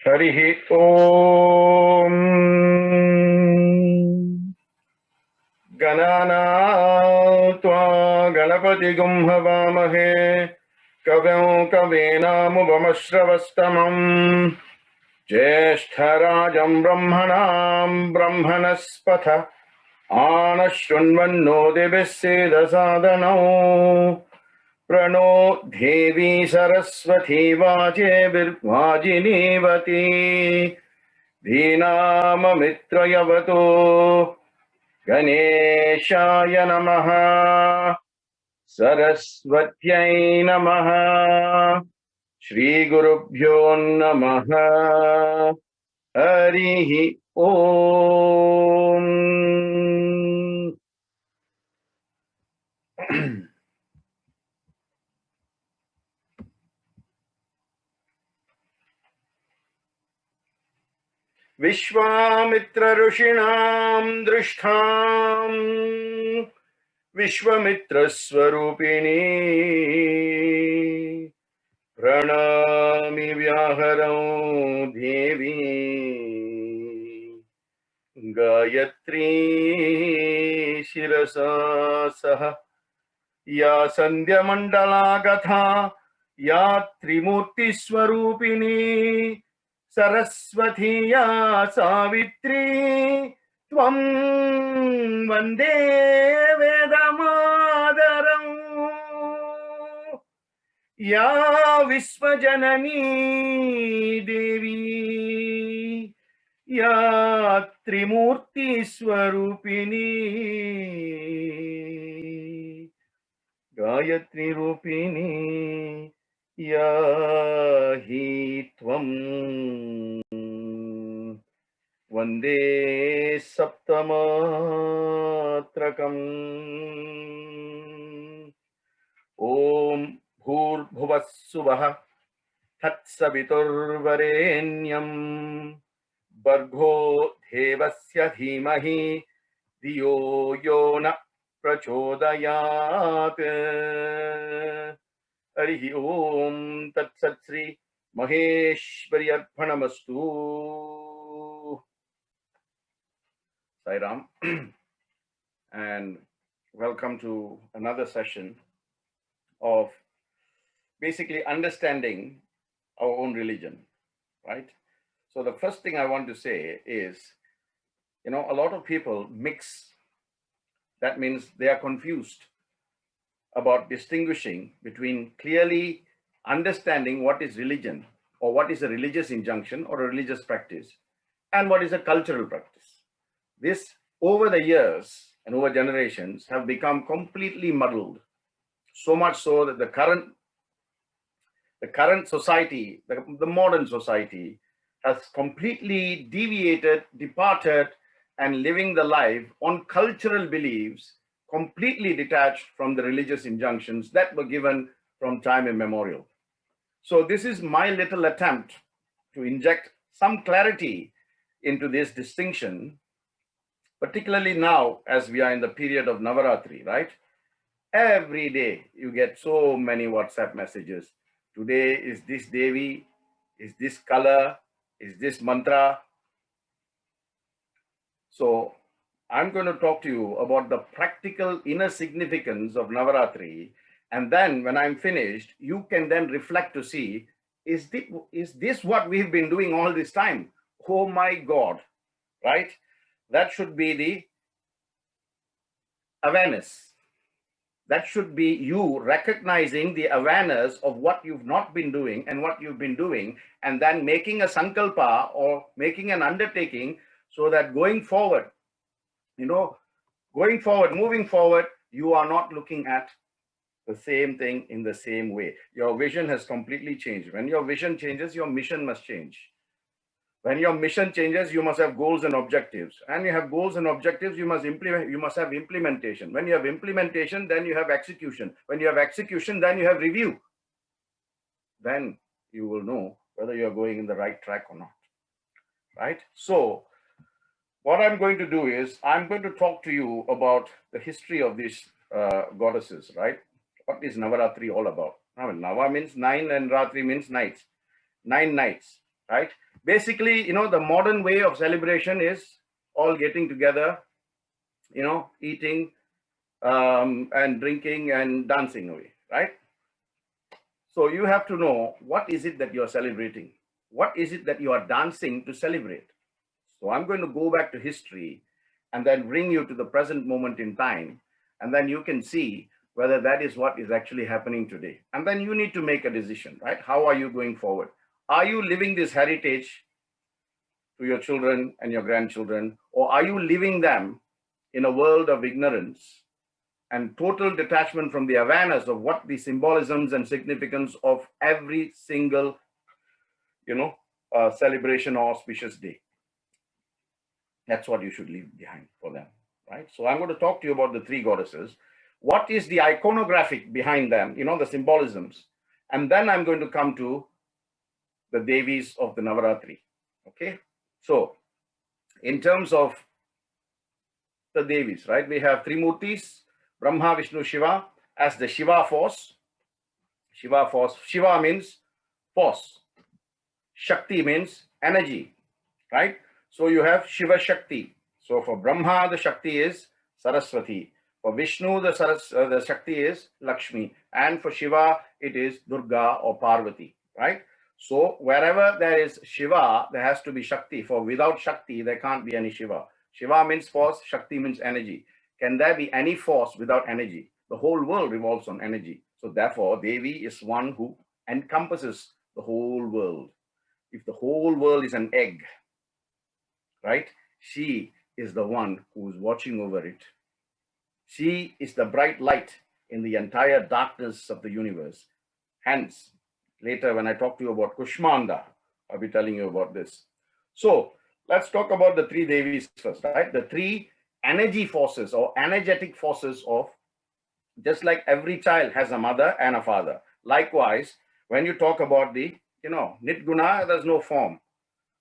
Harihi Om Ganana Tva Ganapati Gumhavamahe Kavyam Kavinamubhamashravastamam Jeshtarajam Brahmanam Brahmanaspatha Anashunvanno Devaseda Sadhanam Prano Devi Saraswati Vaje Virvajinivati Dhinama Mitrayavato Ganeshaya Namaha Saraswatyai Namaha Shri Gurubhyo Namaha Harihi Om. Vishwamitra Rushinam Drishtham Vishwamitra Swarupini Pranami Vyaharam Devi Gayatri Shirasa Saha Ya Sandhya Mandala Gatha Ya Trimurti Swarupini Saraswati ya Savitri Tvam Vande Vedamadaram Ya Visvajanani Devi Ya Trimurti Swarupini Gayatri Rupini Yahi Tvam Vande Saptamatrakam Om Bhur Bhuvah Suvaha Tatsaviturvarenyam Bargo Devasya Dhimahi Diyo Yona Prachodayat Harihi Om Tat Sat Sri Maheshwari Arpanamastu. Sai Ram, and welcome to another session of basically understanding our own religion, right? So the first thing I want to say is, a lot of people mix. That means they are confused about distinguishing between clearly understanding what is religion or what is a religious injunction or a religious practice and what is a cultural practice. This, over the years and over generations, have become completely muddled. So much so that the current society, the modern society, has completely departed, and living the life on cultural beliefs completely detached from the religious injunctions that were given from time immemorial. So this is my little attempt to inject some clarity into this distinction, particularly now as we are in the period of Navaratri, right? Every day you get so many WhatsApp messages. Today is this Devi, is this color, is this mantra. So I'm going to talk to you about the practical inner significance of Navaratri. And then when I'm finished, you can then reflect to see, is this what we've been doing all this time? Oh my God, right? That should be the awareness. That should be you recognizing the awareness of what you've not been doing and what you've been doing, and then making a sankalpa or making an undertaking so that going forward, moving forward, you are not looking at the same thing in the same way. Your vision has completely changed. When your vision changes, your mission must change. When your mission changes, you must have goals and objectives. And you have goals and objectives, you must have implementation. When you have implementation, then you have execution. When you have execution, then you have review. Then you will know whether you are going in the right track or not, right? So what I'm going to do is, I'm going to talk to you about the history of these goddesses, right? What is Navaratri all about? Now, Nava means 9 and Ratri means nights. 9 nights. right? Basically, the modern way of celebration is all getting together, eating and drinking and dancing away, right? So you have to know, what is it that you're celebrating? What is it that you are dancing to celebrate? So I'm going to go back to history and then bring you to the present moment in time. And then you can see whether that is what is actually happening today. And then you need to make a decision, right? How are you going forward? Are you living this heritage to your children and your grandchildren, or are you living them in a world of ignorance and total detachment from the awareness of what the symbolisms and significance of every single, celebration or auspicious day? That's what you should leave behind for them, right? So I'm going to talk to you about the three goddesses. What is the iconographic behind them, the symbolisms? And then I'm going to come to the Devis of the Navaratri, okay? So in terms of the Devis, right, we have three Murtis, Brahma, Vishnu, Shiva, as the Shiva force. Shiva force, Shiva means force. Shakti means energy, right? So you have Shiva Shakti. So for Brahma, the Shakti is Saraswati. For Vishnu, the Shakti is Lakshmi. And for Shiva, it is Durga or Parvati, right? So wherever there is Shiva, there has to be Shakti. For without Shakti, there can't be any Shiva. Shiva means force, Shakti means energy. Can there be any force without energy? The whole world revolves on energy. So therefore, Devi is one who encompasses the whole world. If the whole world is an egg, right, she is the one who is watching over it. She is the bright light in the entire darkness of the universe. Hence, later when I talk to you about Kushmanda, I'll be telling you about this. So let's talk about the three Devis first, right? The three energy forces or energetic forces of, just like every child has a mother and a father. Likewise, when you talk about the, Nitguna, there's no form.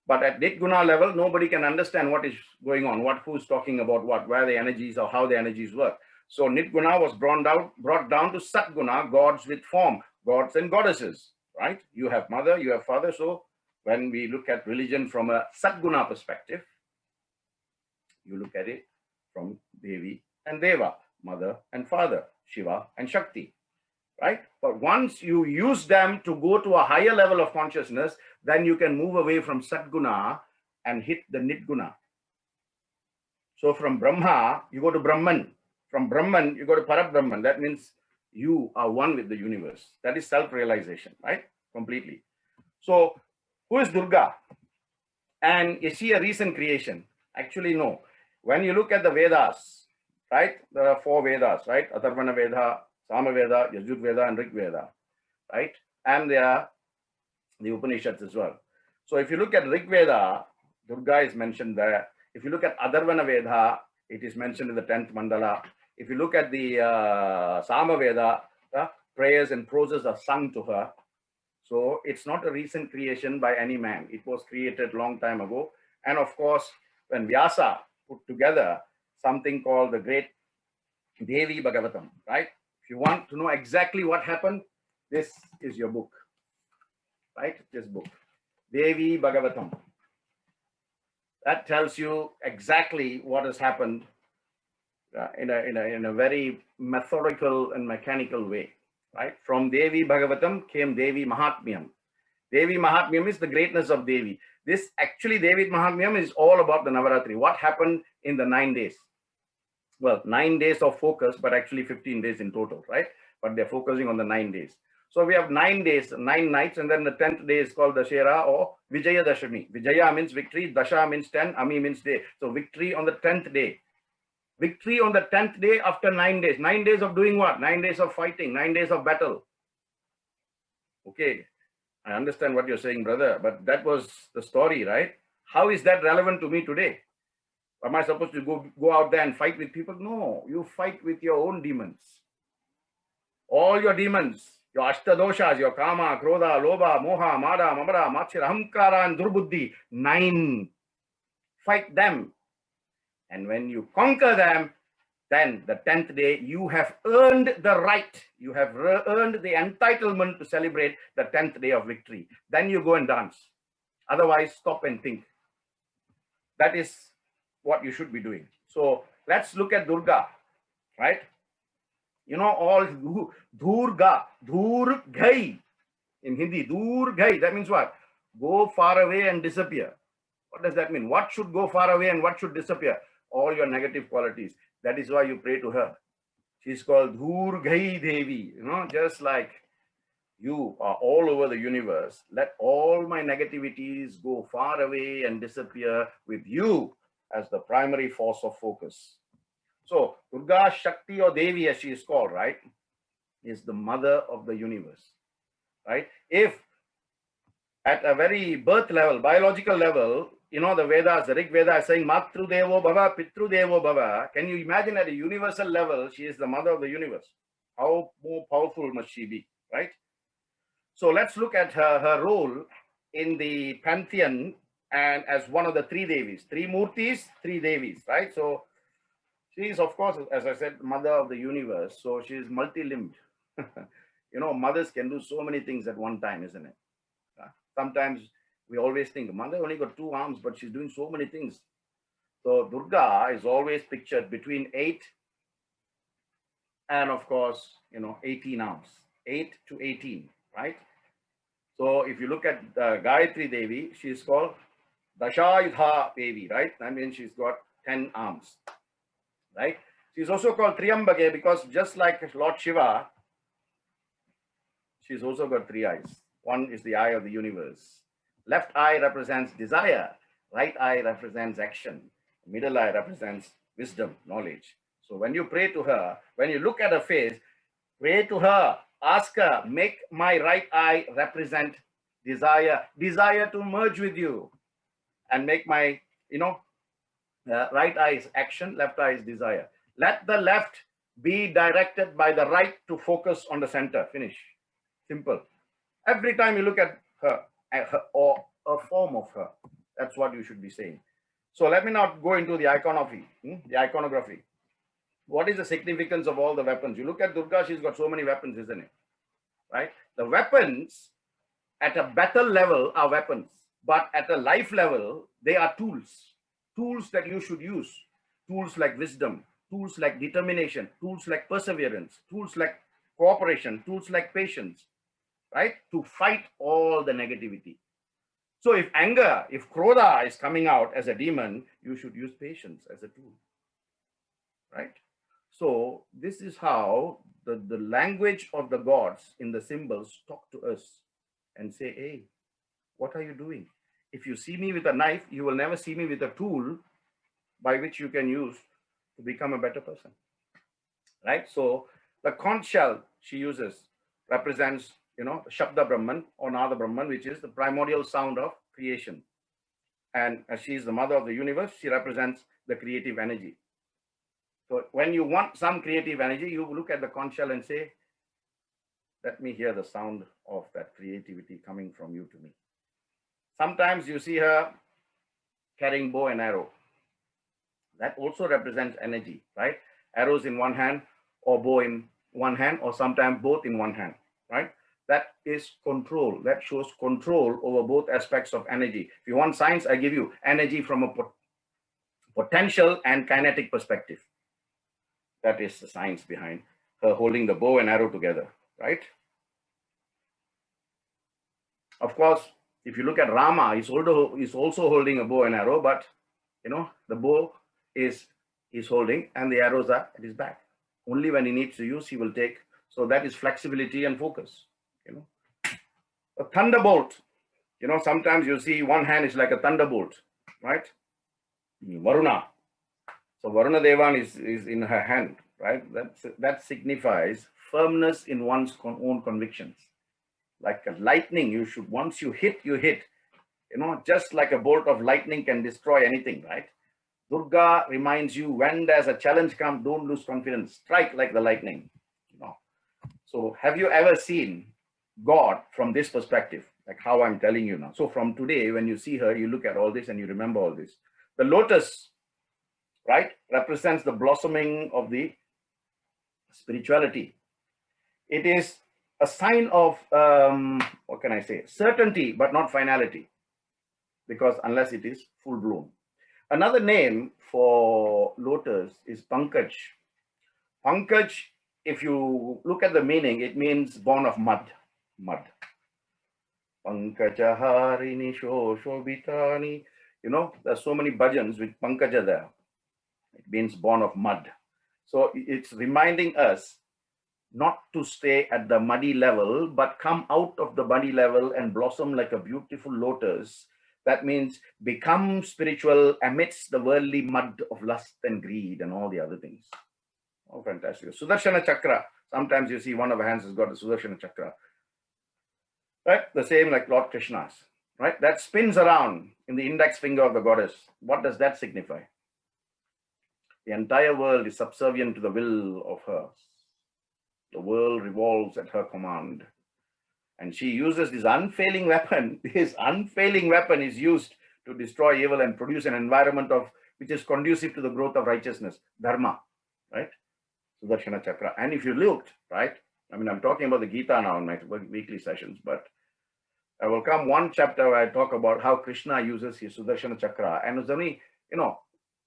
But at Nitguna level, nobody can understand what is going on, who's talking about what, where the energies or how the energies work. So Nitguna was brought down to Satguna, gods with form, gods and goddesses, right? You have mother, you have father. So when we look at religion from a Satguna perspective, you look at it from Devi and Deva, mother and father, Shiva and Shakti, right? But once you use them to go to a higher level of consciousness, then you can move away from Satguna and hit the Nitguna. So from Brahma, you go to Brahman. From Brahman, you go to Parabrahman. That means you are one with the universe. That is self-realization, right? Completely. So who is Durga? And is she a recent creation? Actually, no. When you look at the Vedas, right? There are four Vedas, right? Atharvana Veda, Sama Veda, Yajur Veda, and Rig Veda, right? And there are the Upanishads as well. So if you look at Rig Veda, Durga is mentioned there. If you look at Atharvana Veda, it is mentioned in the 10th mandala. If you look at the Sama Veda, prayers and proses are sung to her. So it's not a recent creation by any man. It was created long time ago. And of course, when Vyasa put together something called the great Devi Bhagavatam, right? If you want to know exactly what happened, this is your book, right? This book, Devi Bhagavatam. That tells you exactly what has happened in a very methodical and mechanical way, right? From Devi Bhagavatam came Devi Mahatmyam. Devi Mahatmyam is the greatness of Devi. This actually, Devi Mahatmyam is all about the Navaratri. What happened in the 9 days? Well, 9 days of focus, but actually 15 days in total, right? But they're focusing on the 9 days. So we have 9 days, 9 nights, and then the 10th day is called Dashera or Vijaya Dashami. Vijaya means victory, Dasha means 10, Ami means day. So victory on the 10th day. Victory on the 10th day after 9 days. 9 days of doing what? 9 days of fighting, 9 days of battle. Okay, I understand what you're saying, brother, but that was the story, right? How is that relevant to me today? Am I supposed to go out there and fight with people? No, you fight with your own demons. All your demons, your ashtadoshas, your kama, krodha, lobha, moha, mada, mamara, machira, ahamkara, and durbuddhi. 9. Fight them. And when you conquer them, then the 10th day, you have earned the right. You have earned the entitlement to celebrate the 10th day of victory. Then you go and dance. Otherwise, stop and think. That is what you should be doing. So let's look at Durga, right? You know, all Durga, Durgai in Hindi, Durgai, that means what? Go far away and disappear. What does that mean? What should go far away and what should disappear? All your negative qualities. That is why you pray to her. She's called Durgai Devi, you know, just like you are all over the universe. Let all my negativities go far away and disappear with you as the primary force of focus. So Durga, Shakti or Devi, as she is called, right, is the mother of the universe, right? If at a very birth level, biological level, you know, the Vedas, the Rig Veda is saying Matru Devo Bhava, Pitru Devo Bhava. Can you imagine at a universal level, she is the mother of the universe? How more powerful must she be, right? So let's look at her role in the pantheon and as one of the three Devis, three Murtis, three Devis, right? So she is, of course, as I said, mother of the universe. So she is multi-limbed. You know, mothers can do so many things at one time, isn't it? Sometimes we always think, mother only got 2 arms, but she's doing so many things. So Durga is always pictured between 8 and, of course, you know, 18 arms, 8 to 18, right? So if you look at Gayatri Devi, she's called Dashayudha Devi, right? I mean, she's got 10 arms, right? She's also called Triambake because just like Lord Shiva, she's also got 3 eyes. One is the eye of the universe. Left eye represents desire. Right eye represents action. Middle eye represents wisdom, knowledge. So when you pray to her, when you look at her face, pray to her, ask her, make my right eye represent desire, desire to merge with you, and make my, you know, right eye is action, left eye is desire. Let the left be directed by the right to focus on the center. Finish. Simple. Every time you look at her or a form of her, that's what you should be saying. So let me now go into the iconography. The iconography. What is the significance of all the weapons? You look at Durga, she's got so many weapons, isn't it? Right? The weapons at a battle level are weapons, but at a life level, they are tools. Tools that you should use. Tools like wisdom, tools like determination, tools like perseverance, tools like cooperation, tools like patience, right? To fight all the negativity. So if anger, if krodha is coming out as a demon, you should use patience as a tool, right? So this is how the language of the gods in the symbols talk to us and say, hey, what are you doing? If you see me with a knife, you will never see me with a tool by which you can use to become a better person, right? So the conch shell she uses represents, you know, Shabda Brahman or Nada Brahman, which is the primordial sound of creation. And as she is the mother of the universe, she represents the creative energy. So when you want some creative energy, you look at the conch shell and say, let me hear the sound of that creativity coming from you to me. Sometimes you see her carrying bow and arrow. That also represents energy, right? Arrows in one hand or bow in one hand, or sometimes both in one hand, right? That is control. That shows control over both aspects of energy. If you want science, I give you energy from a potential and kinetic perspective. That is the science behind her holding the bow and arrow together, right? Of course, if you look at Rama, he's also holding a bow and arrow, but you know, the bow is holding and the arrows are at his back. Only when he needs to use, he will take. So that is flexibility and focus, you know. A thunderbolt, you know, sometimes you see one hand is like a thunderbolt, right? Varuna. So Varuna Devan is in her hand, right? That signifies firmness in one's own convictions. Like a lightning, you should, once you hit, you hit. You know, just like a bolt of lightning can destroy anything, right? Durga reminds you when there's a challenge come, don't lose confidence. Strike like the lightning. You know. So have you ever seen God from this perspective? Like how I'm telling you now. So from today, when you see her, you look at all this and you remember all this. The lotus, right, represents the blossoming of the spirituality. It is a sign of, what can I say, certainty, but not finality. because unless it is full blown. Another name for lotus is Pankaj. Pankaj, if you look at the meaning, it means born of mud. Mud. Pankajaharini Shoshobitani. There's so many bhajans with Pankaja there. It means born of mud. So it's reminding us not to stay at the muddy level, but come out of the muddy level and blossom like a beautiful lotus. That means become spiritual amidst the worldly mud of lust and greed and all the other things. Oh, fantastic. Sudarsana Chakra. Sometimes you see one of the hands has got a Sudarsana Chakra. Right? The same like Lord Krishna's. Right? That spins around in the index finger of the goddess. What does that signify? The entire world is subservient to the will of her. The world revolves at her command. And she uses this unfailing weapon. This unfailing weapon is used to destroy evil and produce an environment which is conducive to the growth of righteousness, dharma, right? Sudarsana Chakra. And if you looked, right, I'm talking about the Gita now in my weekly sessions, but I will come one chapter where I talk about how Krishna uses his Sudarsana Chakra. And it's only,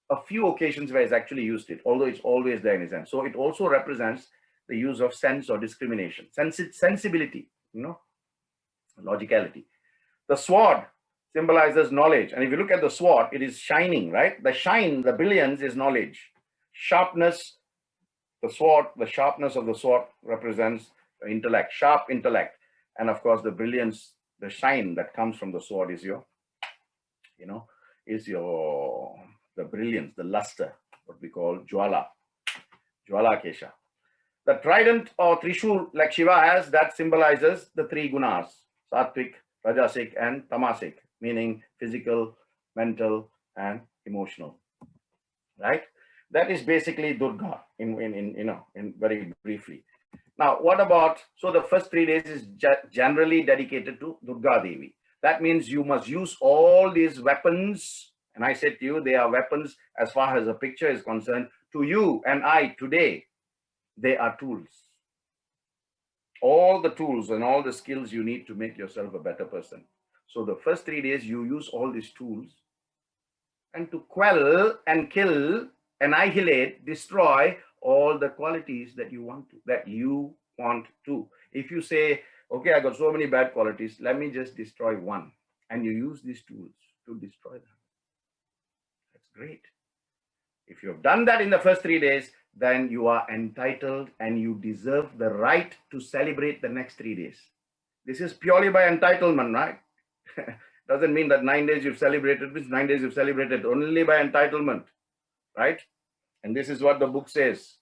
a few occasions where he's actually used it, although it's always there in his hand. So it also represents the use of sense or discrimination, sensibility, logicality. The sword symbolizes knowledge. And if you look at the sword, it is shining, right? The shine, the brilliance is knowledge. Sharpness, the sword, the sharpness of the sword represents intellect, sharp intellect. And of course, the brilliance, the shine that comes from the sword is the brilliance, the luster, what we call jwala kesha. The trident or trishul like Shiva has, that symbolizes the three gunas, sattvic, rajasic, and tamasic, meaning physical, mental, and emotional. Right? That is basically Durga in very briefly. Now, what about, so the first 3 days is generally dedicated to Durga Devi. That means you must use all these weapons. And I said to you, they are weapons as far as a picture is concerned. To you and I today, they are tools. All the tools and all the skills you need to make yourself a better person. So the first 3 days, you use all these tools and to quell and kill, annihilate, destroy all the qualities that you want to. If you say, okay, I got so many bad qualities, let me just destroy one. And you use these tools to destroy them. That's great. If you have done that in the first 3 days, then you are entitled and you deserve the right to celebrate the next 3 days. This is purely by entitlement, right? Doesn't mean that 9 days you've celebrated, means 9 days you've celebrated only by entitlement, right? And this is what the book says.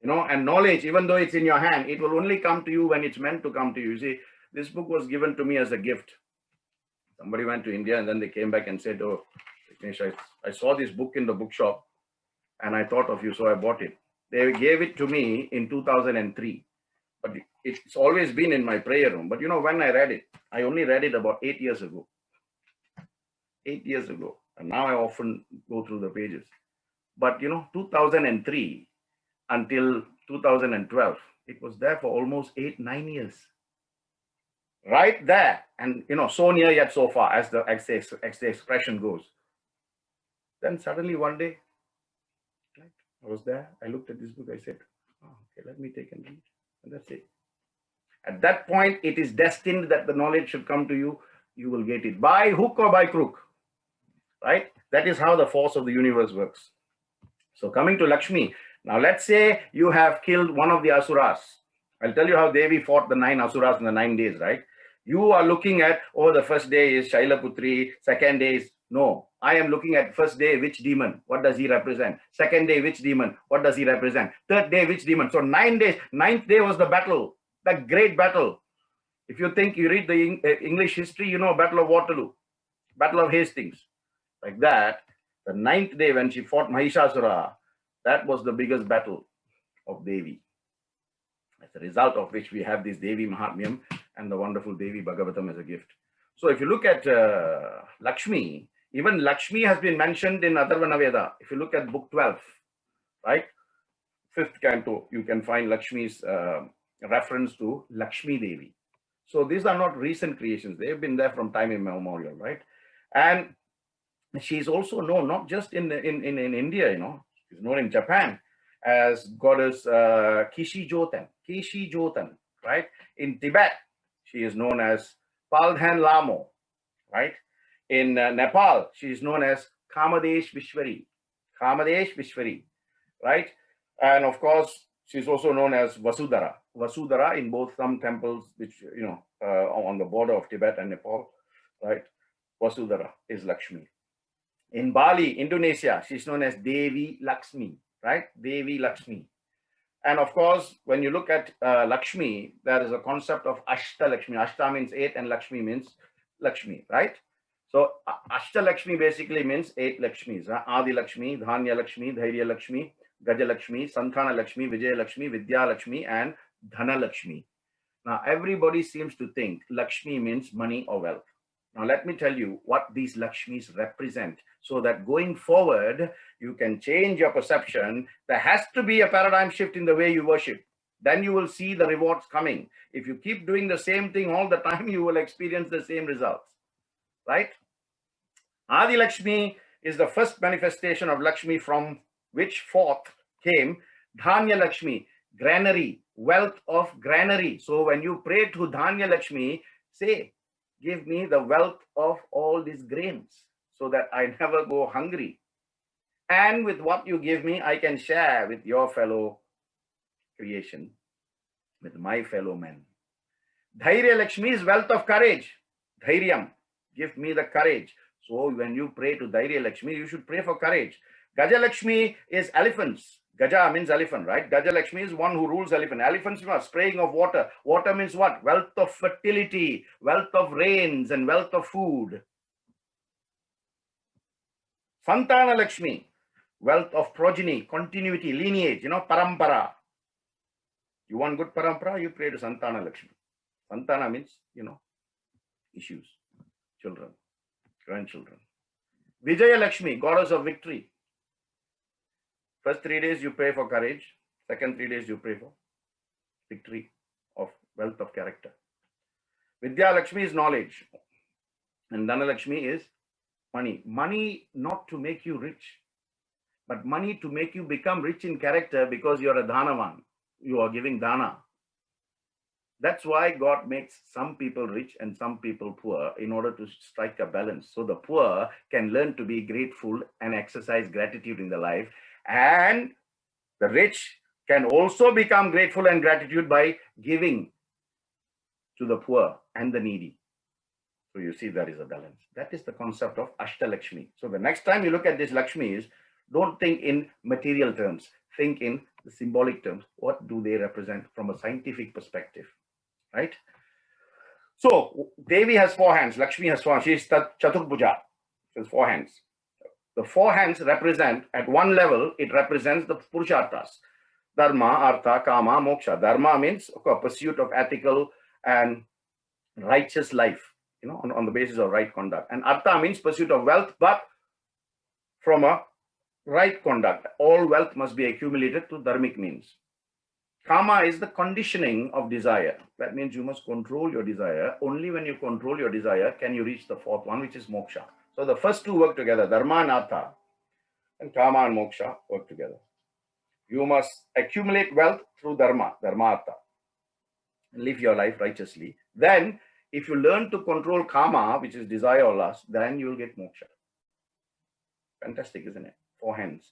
And knowledge, even though it's in your hand, it will only come to you when it's meant to come to you. You see, this book was given to me as a gift. Somebody went to India and then they came back and said, oh, Vignesh, I saw this book in the bookshop and I thought of you, so I bought it. They gave it to me in 2003, but it's always been in my prayer room. But when I read it, I only read it about 8 years ago. 8 years ago. And now I often go through the pages. But 2003 until 2012, it was there for almost 8-9 years. Right there. And so near yet so far, as the expression goes. Then suddenly one day, right, I was there, I looked at this book, I said, oh, okay, let me take and read. And that's it. At that point, it is destined that the knowledge should come to you. You will get it by hook or by crook. Right? That is how the force of the universe works. So coming to Lakshmi, now let's say you have killed one of the asuras. I'll tell you how Devi fought the 9 asuras in the 9 days, right? You are looking at, the first day is Shailaputri, second day is, no. I am looking at first day, which demon? What does he represent? Second day, which demon? What does he represent? Third day, which demon? So 9 days, 9th day was the battle, the great battle. If you think you read the English history, Battle of Waterloo, Battle of Hastings. Like that, the 9th day when she fought Mahishasura, that was the biggest battle of Devi. As a result of which we have this Devi Mahatmyam and the wonderful Devi Bhagavatam as a gift. So if you look at Lakshmi, even Lakshmi has been mentioned in Atharvana Veda. If you look at book 12, right, 5th canto, you can find Lakshmi's reference to Lakshmi Devi. So these are not recent creations. They've been there from time immemorial, right? And she's also known not just in India, she's known in Japan as goddess Kishi Jotan, right? In Tibet, she is known as Paldhan Lamo, right? In Nepal, she is known as Kamadesh Vishwari, right? And of course, she's also known as Vasudhara in both some temples, which, on the border of Tibet and Nepal, right? Vasudhara is Lakshmi. In Bali, Indonesia, she's known as Devi Lakshmi, right? Devi Lakshmi. And of course, when you look at Lakshmi, there is a concept of Ashta Lakshmi. Ashta means 8 and Lakshmi means Lakshmi, right? So Ashta Lakshmi basically means 8 Lakshmis. Adi Lakshmi, Dhanya Lakshmi, Dhairya Lakshmi, Gaja Lakshmi, Santana Lakshmi, Vijaya Lakshmi, Vidya Lakshmi, and Dhana Lakshmi. Now, everybody seems to think Lakshmi means money or wealth. Now, let me tell you what these Lakshmis represent so that going forward, you can change your perception. There has to be a paradigm shift in the way you worship. Then you will see the rewards coming. If you keep doing the same thing all the time, you will experience the same results, right? Adi Lakshmi is the first manifestation of Lakshmi, from which forth came Dhanya Lakshmi, granary, wealth of granary. So when you pray to Dhanya Lakshmi, say, give me the wealth of all these grains so that I never go hungry. And with what you give me, I can share with your fellow creation, with my fellow men. Dhairya Lakshmi is wealth of courage. Dhairyam, give me the courage. So when you pray to Dhairya Lakshmi, you should pray for courage. Gaja Lakshmi is elephants. Gaja means elephant, right? Gaja Lakshmi is one who rules elephant. Elephants are spraying of water. Water means what? Wealth of fertility, wealth of rains, and wealth of food. Santana Lakshmi, wealth of progeny, continuity, lineage, parampara. You want good parampara, you pray to Santana Lakshmi. Santana means, issues, children, grandchildren. Vijaya Lakshmi, goddess of victory. First 3 days you pray for courage. Second 3 days you pray for victory of wealth of character. Vidya Lakshmi is knowledge. And Dhana Lakshmi is money. Money not to make you rich, but money to make you become rich in character, because you're a Dhanavan. You are giving Dana. That's why God makes some people rich and some people poor, in order to strike a balance. So the poor can learn to be grateful and exercise gratitude in their life. And the rich can also become grateful and gratitude by giving to the poor and the needy. So you see, there is a balance. That is the concept of Ashta Lakshmi. So the next time you look at these Lakshmis, don't think in material terms. Think in the symbolic terms. What do they represent from a scientific perspective, right? So Devi has 4 hands. Lakshmi has 4 hands. She is Chaturbhuja. She has 4 hands. The 4 hands represent, at one level, it represents the Purusharthas. Dharma, Artha, Kama, Moksha. Dharma means pursuit of ethical and righteous life, on the basis of right conduct. And Artha means pursuit of wealth, but from a right conduct. All wealth must be accumulated through dharmic means. Kama is the conditioning of desire. That means you must control your desire. Only when you control your desire can you reach the 4th one, which is moksha. So the first 2 work together, dharma and artha, and kama and moksha work together. You must accumulate wealth through dharma, artha, and live your life righteously. Then, if you learn to control kama, which is desire or lust, then you will get moksha. Fantastic, isn't it? 4 hands.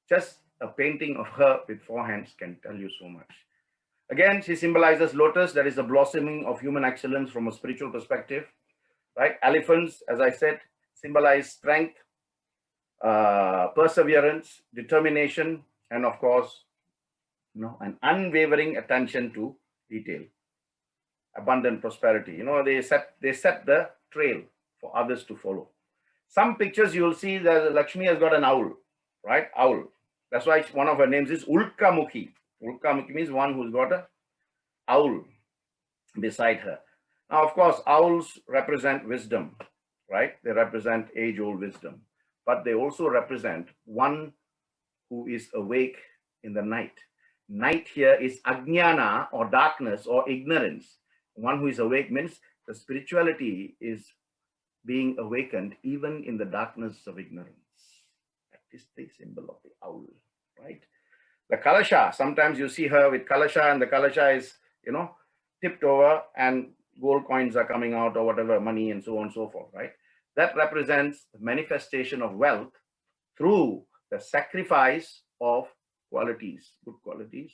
Just a painting of her with 4 hands can tell you so much. Again, she symbolizes lotus, that is the blossoming of human excellence from a spiritual perspective, right? Elephants, as I said, symbolize strength, perseverance, determination, and of course, an unwavering attention to detail, abundant prosperity. They set the trail for others to follow. Some pictures you will see that Lakshmi has got an owl, right? Owl. That's why one of her names is Ulkamukhi. Ulkamukhi means one who's got an owl beside her. Now, of course, owls represent wisdom, right? They represent age-old wisdom, but they also represent one who is awake in the night. Night here is ajnana, or darkness or ignorance. One who is awake means the spirituality is being awakened even in the darkness of ignorance. That is the symbol of the owl, right? The kalasha, sometimes you see her with kalasha and the kalasha is, tipped over and gold coins are coming out or whatever, money and so on and so forth, right? That represents the manifestation of wealth through the sacrifice of qualities, good qualities.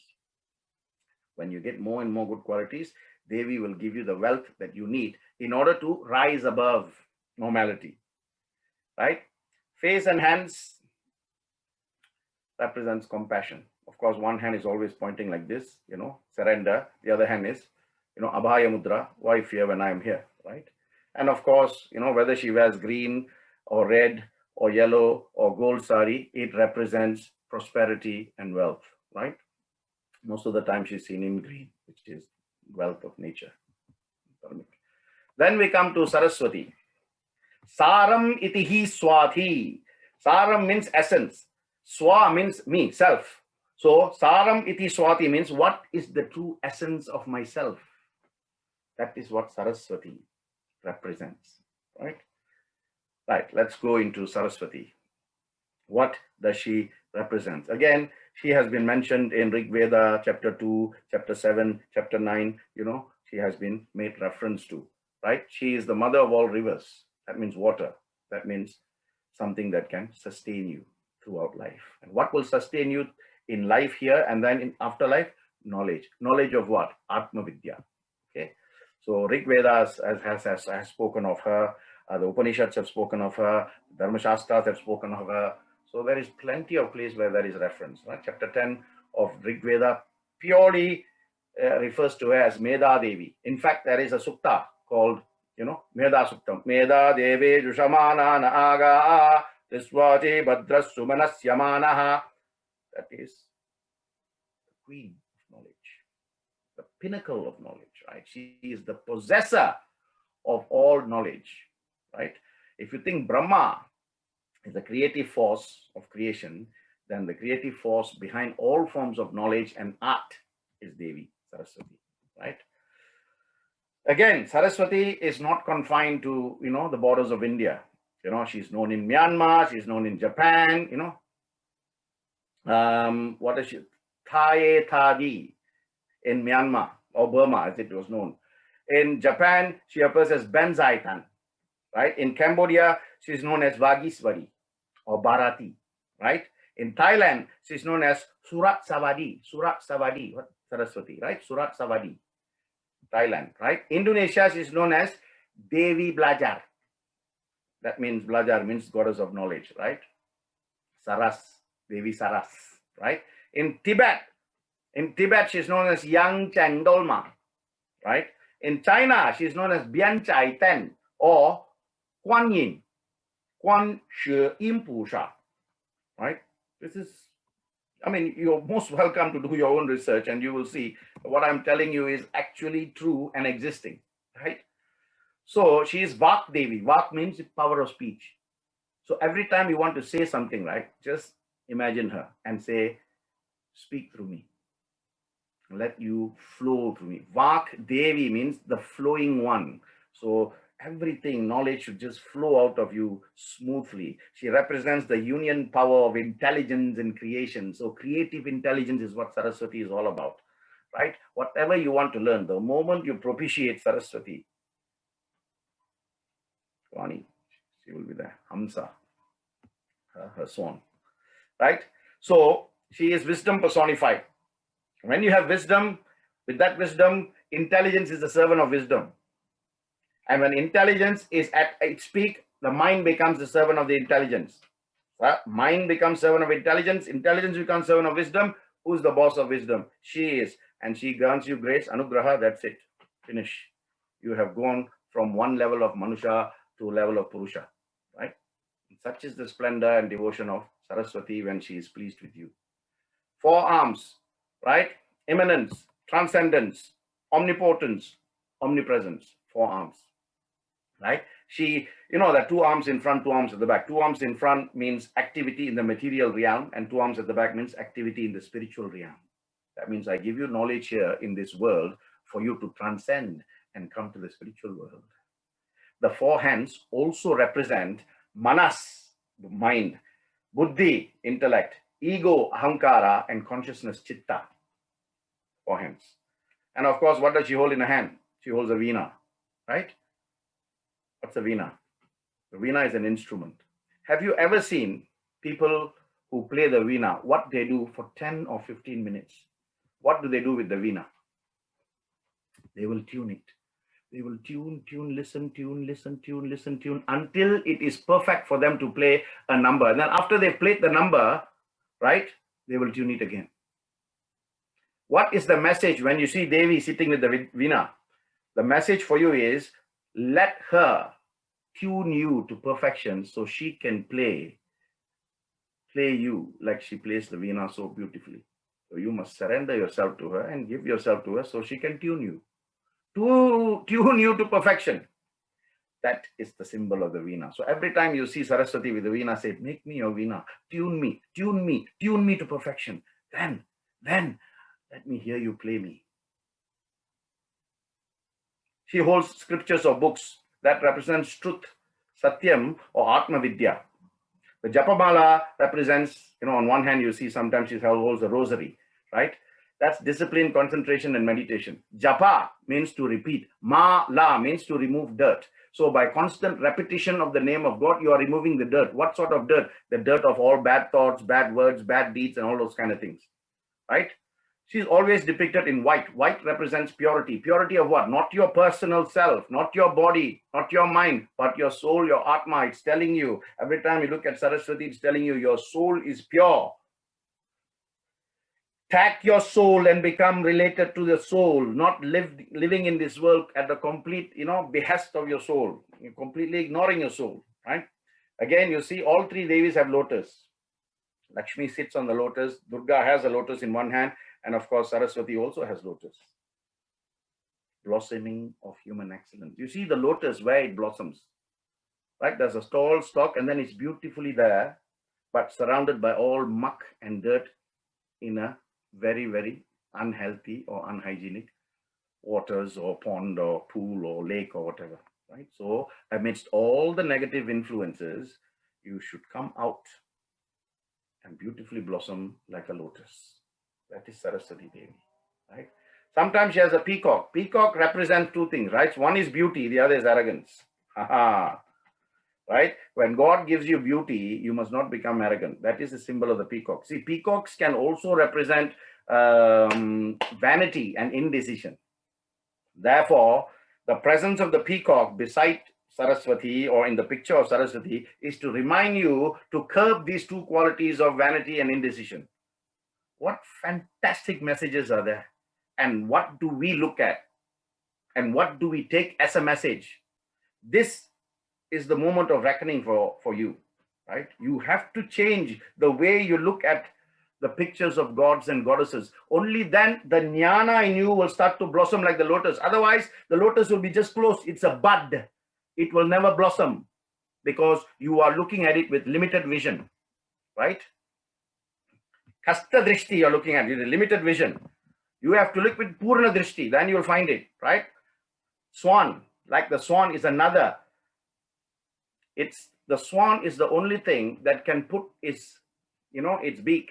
When you get more and more good qualities, Devi will give you the wealth that you need in order to rise above normality, right? Face and hands represents compassion. Of course, one hand is always pointing like this, surrender. The other hand is, abhaya mudra, why fear when I am here, right? And of course, whether she wears green or red or yellow or gold sari, it represents prosperity and wealth, right? Most of the time she's seen in green, which is wealth of nature. Then we come to Saraswati. Saram itihi swathi. Saram means essence. Swa means me, self. So Saram iti swati means what is the true essence of myself. That is what Saraswati represents, right? Right, let's go into Saraswati. What does she represent? Again, she has been mentioned in Rig Veda, chapter 2, chapter 7, chapter 9, she has been made reference to, right? She is the mother of all rivers. That means water. That means something that can sustain you throughout life. And what will sustain you in life here and then in afterlife? Knowledge. Knowledge of what? Atma Vidya. Okay. So Rig Veda has spoken of her. The Upanishads have spoken of her. Dharma Shastras have spoken of her. So there is plenty of place where there is reference. Right? Chapter 10 of Rig Veda purely refers to her as Meda Devi. In fact, there is a sukta called, Meda Suktam. Meda Devi Jushamana na aga Tiswati Badras Sumanas Yamanaha. That is the queen of knowledge, the pinnacle of knowledge, right? She is the possessor of all knowledge, right? If you think Brahma is the creative force of creation, then the creative force behind all forms of knowledge and art is Devi Saraswati, right? Again, Saraswati is not confined to, the borders of India. She's known in Myanmar, she's known in Japan, what is she? Thaye Thadi in Myanmar or Burma, as it was known. In Japan, she appears as Benzaitan, right? In Cambodia, she's known as Vagiswari or Bharati, right? In Thailand, she's known as Surat Savadi, what? Saraswati, right? Surat Savadi, Thailand, right? Indonesia, she's known as Devi Blajar. That means Blajar means goddess of knowledge, right? Saras, Devi Saras, right? In Tibet, she's known as Yang Cheng Dolma, right? In China, she's known as Bian Chai Ten or Guan Yin, Guan Shi Yin Pu Sha, right? This is, you're most welcome to do your own research and you will see what I'm telling you is actually true and existing, right? So she is Vaak Devi. Vaak means power of speech. So every time you want to say something, right, just imagine her and say, speak through me. Let you flow through me. Vaak Devi means the flowing one. So everything, knowledge should just flow out of you smoothly. She represents the union power of intelligence in creation. So creative intelligence is what Saraswati is all about, right? Whatever you want to learn, the moment you propitiate Saraswati, Vani, she will be there. Hamsa, her swan, right? So she is wisdom personified. When you have wisdom, with that wisdom, intelligence is the servant of wisdom. And when intelligence is at its peak, the mind becomes the servant of the intelligence. Mind becomes servant of intelligence. Intelligence becomes servant of wisdom. Who's the boss of wisdom? She is. And she grants you grace, anugraha, that's it. Finish. You have gone from one level of manusha to a level of purusha, right? Such is the splendor and devotion of Saraswati when she is pleased with you. 4 arms, right? Immanence, transcendence, omnipotence, omnipresence. 4 arms, right? She, there 2 arms in front, 2 arms at the back. 2 arms in front means activity in the material realm, and 2 arms at the back means activity in the spiritual realm. That means I give you knowledge here in this world for you to transcend and come to the spiritual world. The four hands also represent manas, the mind, buddhi, intellect, ego, ahankara, and consciousness, chitta. Four hands. And of course, what does she hold in her hand? She holds a veena, right? What's a veena? The veena is an instrument. Have you ever seen people who play the veena, what they do for 10 or 15 minutes? What do they do with the veena? They will tune it. They will tune, listen, until it is perfect for them to play a number. And then after they've played the number, right, they will tune it again. What is the message when you see Devi sitting with the veena? The message for you is, let her tune you to perfection so she can play you like she plays the veena so beautifully. So you must surrender yourself to her and give yourself to her so she can tune you. To tune you to perfection. That is the symbol of the veena. So every time you see Saraswati with the veena, say, make me your veena, tune me to perfection. Then let me hear you play me. She holds scriptures or books that represents truth, satyam, or Atma Vidya. The Japamala represents, on one hand, you see sometimes she holds a rosary, right? That's discipline, concentration, and meditation. Japa means to repeat. Ma-la means to remove dirt. So by constant repetition of the name of God, you are removing the dirt. What sort of dirt? The dirt of all bad thoughts, bad words, bad deeds, and all those kind of things, right? She's always depicted in white. White represents purity. Purity of what? Not your personal self, not your body, not your mind, but your soul, your Atma. It's telling you, every time you look at Saraswati, it's telling you your soul is pure. Tag your soul and become related to the soul, not living in this world at the complete, behest of your soul. You're completely ignoring your soul, right? Again, you see all three Devis have lotus. Lakshmi sits on the lotus. Durga has a lotus in one hand. And of course, Saraswati also has lotus. Blossoming of human excellence. You see the lotus where it blossoms, right? There's a tall stalk and then it's beautifully there, but surrounded by all muck and dirt in a very, very unhealthy or unhygienic waters or pond or pool or lake or whatever, right? So amidst all the negative influences, you should come out and beautifully blossom like a lotus. That is Saraswati Devi, right? Sometimes she has a peacock. Peacock represents two things, right? One is beauty, the other is arrogance. Right? When God gives you beauty, you must not become arrogant. That is the symbol of the peacock. See, peacocks can also represent vanity and indecision. Therefore, the presence of the peacock beside Saraswati or in the picture of Saraswati is to remind you to curb these two qualities of vanity and indecision. What fantastic messages are there? And what do we look at? And what do we take as a message? This is the moment of reckoning for you, right? You have to change the way you look at the pictures of gods and goddesses. Only then the jnaana in you will start to blossom like the lotus. Otherwise, the lotus will be just closed. It's a bud. It will never blossom because you are looking at it with limited vision, right? Kasta drishti you're looking at, with limited vision. You have to look with purna drishti, then you'll find it, right? Swan, like the swan is another. The swan is the only thing that can put its beak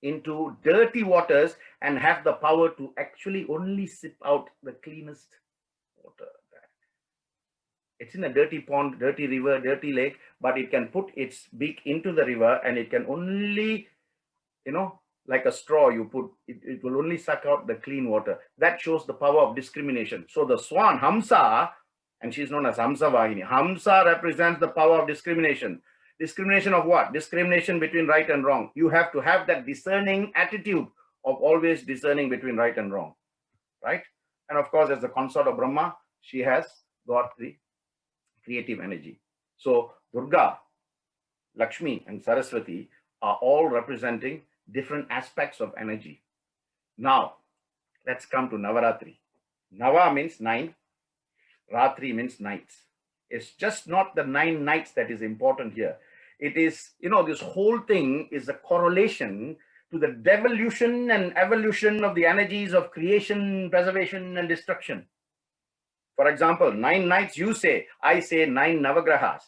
into dirty waters and have the power to actually only sip out the cleanest water. It's in a dirty pond, dirty river, dirty lake, but it can put its beak into the river and it can only, like a straw you put, it will only suck out the clean water. That shows the power of discrimination. So the swan, Hamsa, and she's known as Hamsa Vahini. Hamsa represents the power of discrimination. Discrimination of what? Discrimination between right and wrong. You have to have that discerning attitude of always discerning between right and wrong, right? And of course, as the consort of Brahma, she has got the creative energy. So Durga, Lakshmi, and Saraswati are all representing different aspects of energy. Now, let's come to Navaratri. Nava means 9. Ratri means nights. It's just not the 9 nights that is important here. It is, this whole thing is a correlation to the devolution and evolution of the energies of creation, preservation, and destruction. For example, 9 nights you say, I say 9 Navagrahas.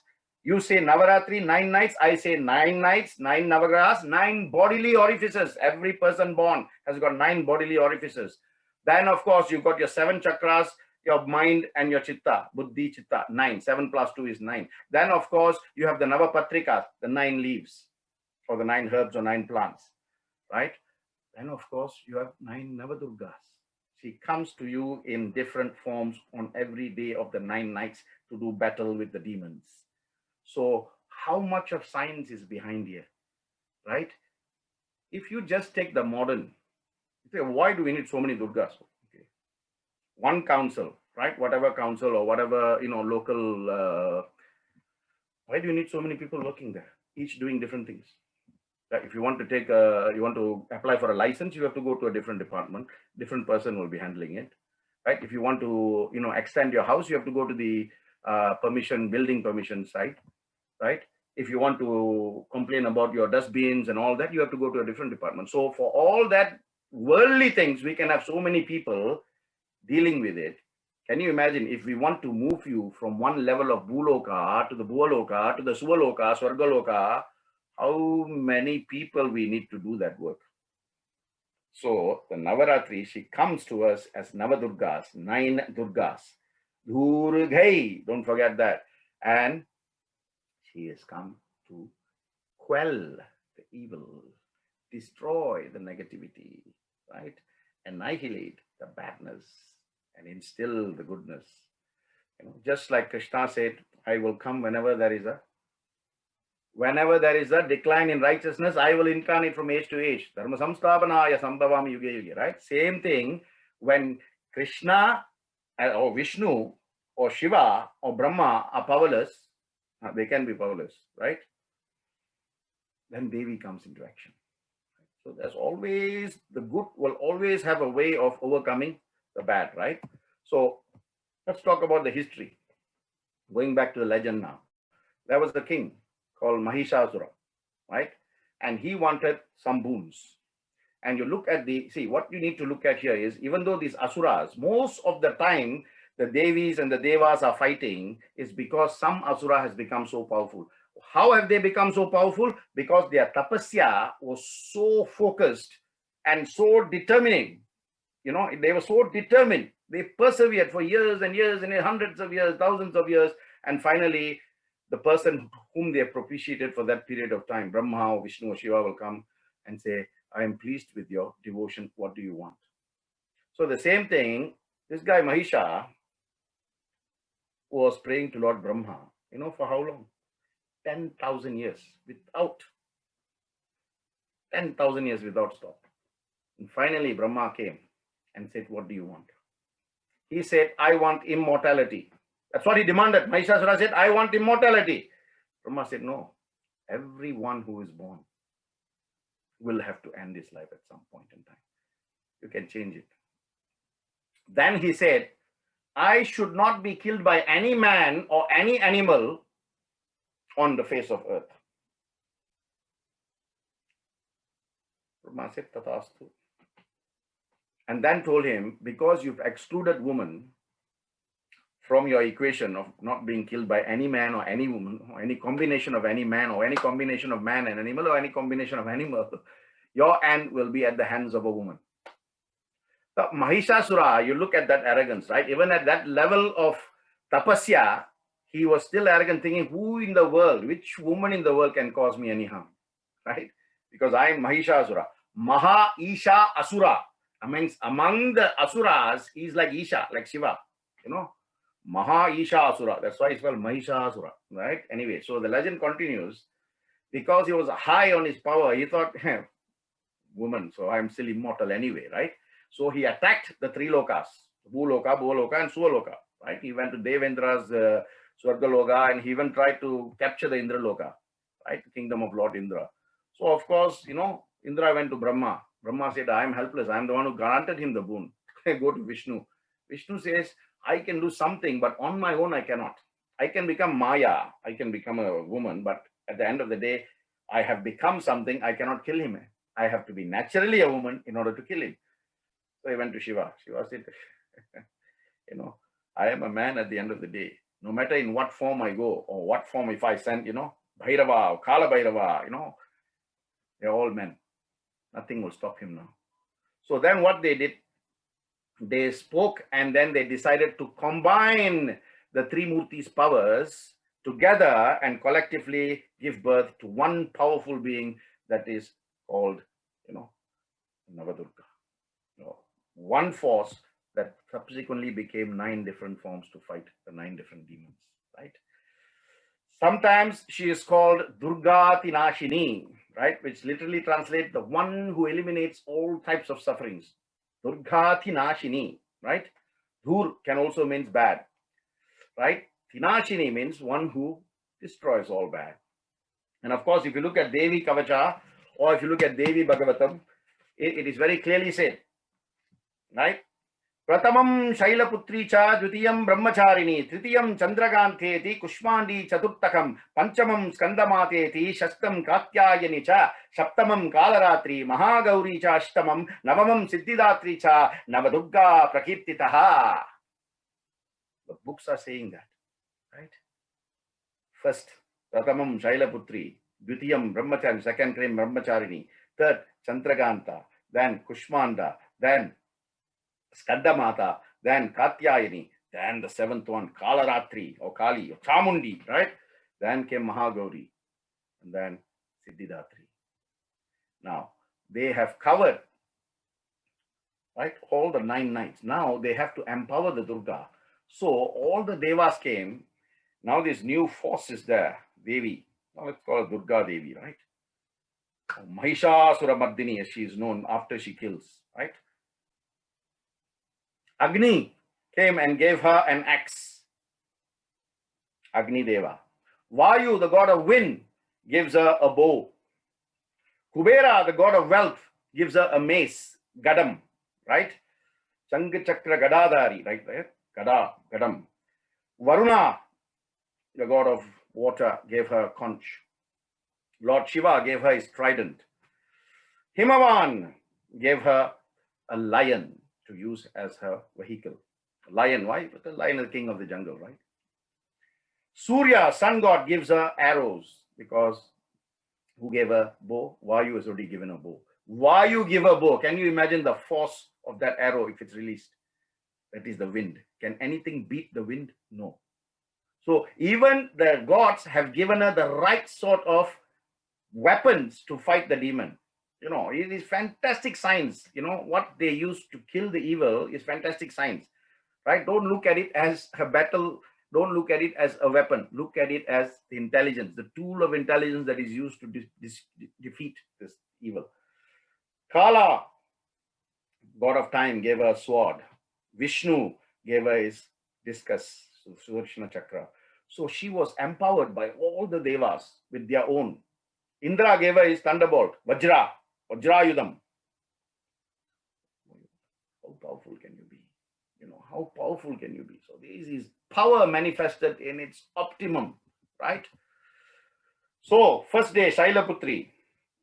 You say Navaratri, 9 nights, I say 9 nights, 9 Navagrahas, 9 bodily orifices. Every person born has got 9 bodily orifices. Then, of course, you've got your 7 chakras, your mind and your chitta, buddhi, chitta, 9. 7 plus 2 is 9. Then, of course, you have the Navapatrikas, the 9 leaves, or the 9 herbs or 9 plants, right? Then, of course, you have 9 Navadurgas. She comes to you in different forms on every day of the 9 nights to do battle with the demons. So how much of science is behind here, right? If you just take the modern, you say, why do we need so many Durgas? Okay. One council, right? Whatever council or whatever, local, why do you need so many people working there, each doing different things? Right? If you want to take you want to apply for a license, you have to go to a different department. Different person will be handling it, right? If you want to, extend your house, you have to go to the building permission site, right? If you want to complain about your dustbins and all that, you have to go to a different department. So for all that worldly things, we can have so many people dealing with it. Can you imagine if we want to move you from one level of bhuloka to the bhuloka to the suvaloka, swargaloka, how many people we need to do that work? So the Navaratri, she comes to us as Navadurgas, 9 Durgas. Durgai, don't forget that. And she has come to quell the evil, destroy the negativity, right? Annihilate the badness and instill the goodness. Just like Krishna said, I will come whenever there is a decline in righteousness, I will incarnate from age to age. Dharma samsthapanaya sambhavami yuge yuge, right? Same thing when Krishna or Vishnu or Shiva or Brahma are powerless, they can be powerless, right? Then Devi comes into action. So there's always, the good will always have a way of overcoming the bad, right? So let's talk about the history. Going back to the legend now. There was a king called Mahishasura, right? And he wanted some boons. And you look at what you need to look at here is, even though these asuras, most of the time, the Devis and the Devas are fighting is because some asura has become so powerful. How have they become so powerful? Because their tapasya was so focused and so determining. They were so determined. They persevered for years and years and hundreds of years, thousands of years. And finally, the person whom they have propitiated for that period of time, Brahma or Vishnu or Shiva, will come and say, I am pleased with your devotion. What do you want? So the same thing, this guy Mahisha was praying to Lord Brahma, for how long? 10,000 years without 10,000 years without stop. And finally, Brahma came and said, what do you want? He said, I want immortality. That's what he demanded. Mahishasura said, I want immortality. Brahma said, no, everyone who is born will have to end his life at some point in time. You can change it. Then he said, I should not be killed by any man or any animal on the face of earth. Brahma said, Tathastu. And then told him, because you've excluded woman from your equation of not being killed by any man or any woman, or any combination of any man, or any combination of man and animal, or any combination of animal, your end will be at the hands of a woman. So Mahishasura, you look at that arrogance, right? Even at that level of tapasya, he was still arrogant, thinking, who in the world, which woman in the world can cause me any harm, right? Because I am Mahishasura. Maha Isha Asura. Among the asuras, he's like Isha, like Shiva, Maha Isha Asura. That's why it's called Mahishasura, right? Anyway, so the legend continues. Because he was high on his power, he thought, woman, so I'm still immortal anyway, right? So he attacked the 3 lokas, Bhuloka, Bhuloka, and Suvaloka, right? He went to Devendra's Swargaloka, and he even tried to capture the Indraloka, right? The kingdom of Lord Indra. So, of course, Indra went to Brahma. Brahma said, I am helpless. I am the one who granted him the boon. Go to Vishnu. Vishnu says, I can do something, but on my own, I cannot. I can become Maya. I can become a woman, but at the end of the day, I have become something. I cannot kill him. I have to be naturally a woman in order to kill him. So he went to Shiva. Shiva said, I am a man at the end of the day. No matter in what form I go or what form, if I send, Bhairava or Kala Bhairava, they're all men. Nothing will stop him now. So then what they did, they spoke and then they decided to combine the three Murtis' powers together and collectively give birth to one powerful being that is called, Navadurga. One force that subsequently became 9 different forms to fight the 9 different demons, right? Sometimes she is called Durga Tinashini, right? Which literally translates the one who eliminates all types of sufferings. Durga Tinashini, right? Dur can also means bad, right? Tinashini means one who destroys all bad. And of course, if you look at Devi Kavacha or if you look at Devi Bhagavatam, it is very clearly said, right? Pratamam Shailaputri cha Dvitiyam Brahmacharini Tritiyam Chandraganteti Kushmandi Chaturtakam Panchamam Skandamateti Shastam Katyayani cha Saptamam Kalaratri Mahagauri cha Ashtamam Navamam Siddhidatri cha Navadurga Prakirtitaha. The books are saying that, right? First, Pratamam Shailaputri, Dvitiyam Brahmachari, second name Brahmacharini, third Chandraganta, then Kushmanda, then Skandamata, then Katyayani, then the 7th one, Kalaratri or Kali or Chamundi, right? Then came Mahagauri, and then Siddhidatri. Now, they have covered, right, all the 9 nights. Now, they have to empower the Durga. So, all the Devas came. Now, this new force is there, Devi. Now, let's call her Durga Devi, right? Mahishasura Mardini, as she is known after she kills, right? Agni came and gave her an axe, Agni Deva. Vayu, the god of wind, gives her a bow. Kubera, the god of wealth, gives her a mace, Gadam, right? Changa Chakra Gadadari, right there, Gadam. Varuna, the god of water, gave her a conch. Lord Shiva gave her his trident. Himavan gave her a lion to use as her vehicle. Lion, why? Because the lion is the king of the jungle, right? Surya, sun god, gives her arrows because who gave her bow? Vayu has already given a bow. Vayu give a bow. Can you imagine the force of that arrow if it's released? That is the wind. Can anything beat the wind? No. So even the gods have given her the right sort of weapons to fight the demon. It is fantastic science. What they use to kill the evil is fantastic science, right? Don't look at it as a battle. Don't look at it as a weapon. Look at it as the intelligence, the tool of intelligence that is used to defeat this evil. Kala, god of time, gave her a sword. Vishnu gave her his discus, Sudarsana Chakra. So she was empowered by all the devas with their own. Indra gave her his thunderbolt, Vajrayudham. How powerful can you be? How powerful can you be? So this is power manifested in its optimum, right? So first day, Shailaputri.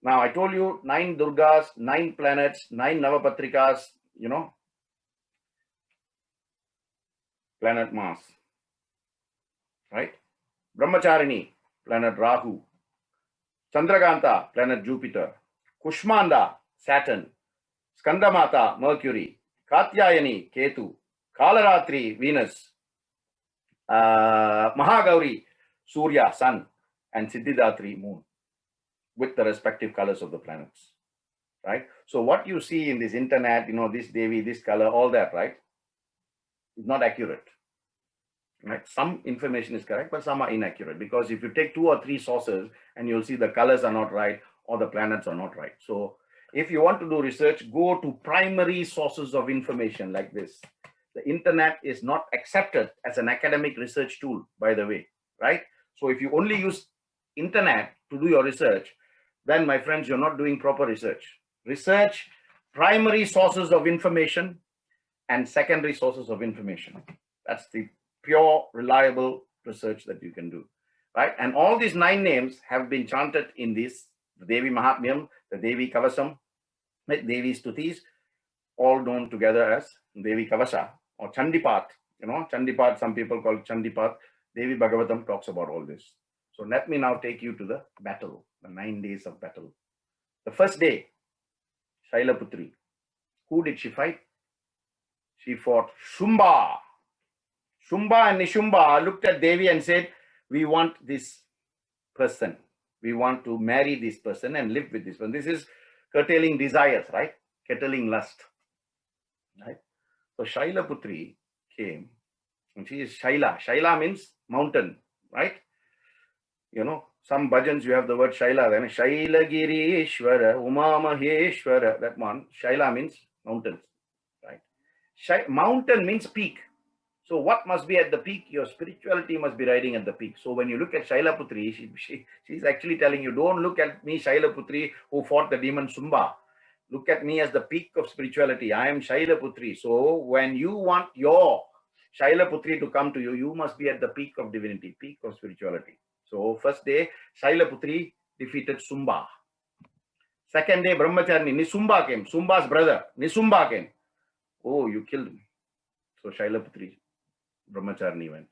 Now I told you 9 Durgas, 9 planets, 9 Navapatrikas, planet Mars, right? Brahmacharini, planet Rahu. Chandraganta, planet Jupiter. Kushmanda, Saturn. Skandamata, Mercury. Katyayani, Ketu. Kalaratri, Venus. Mahagauri, Surya, Sun. And Siddhidatri, Moon. With the respective colors of the planets. Right? So what you see in this internet, this Devi, this color, all that, right? Is not accurate. Right? Some information is correct, but some are inaccurate, because if you take 2 or 3 sources and you'll see the colors are not right or the planets are not right. So if you want to do research, go to primary sources of information like this. The internet is not accepted as an academic research tool, by the way, right? So if you only use internet to do your research, then my friends, you're not doing proper research. Research primary sources of information and secondary sources of information. That's the pure, reliable research that you can do, right? And all these 9 names have been chanted in this, the Devi Mahatmyam, the Devi Kavasam, right? Devi Stutis, all known together as Devi Kavasa or Chandipat, Chandipat, some people call it Chandipat. Devi Bhagavatam talks about all this. So let me now take you to the battle, the 9 days of battle. The first day, Shailaputri. Who did she fight? She fought Shumba. Shumba and Nishumba looked at Devi and said, we want this person. We want to marry this person and live with this person. This is curtailing desires, right? Curtailing lust, right? So Shailaputri came, and she is Shaila. Shaila means mountain, right? Some bhajans you have the word Shaila, then Shailagiri Ishwara, Uma Maheshwara, that one. Shaila means mountains, right? Mountain means peak. So what must be at the peak? Your spirituality must be riding at the peak. So when you look at Shailaputri, she's actually telling you, don't look at me, Shailaputri, who fought the demon Shumba. Look at me as the peak of spirituality. I am Shailaputri. So when you want your Shailaputri to come to you, you must be at the peak of divinity, peak of spirituality. So first day, Shailaputri defeated Shumba. Second day, Brahmacharni, Nisumba came. Sumba's brother, Nisumba came. Oh, you killed him. So Shailaputri, Brahmacharni went.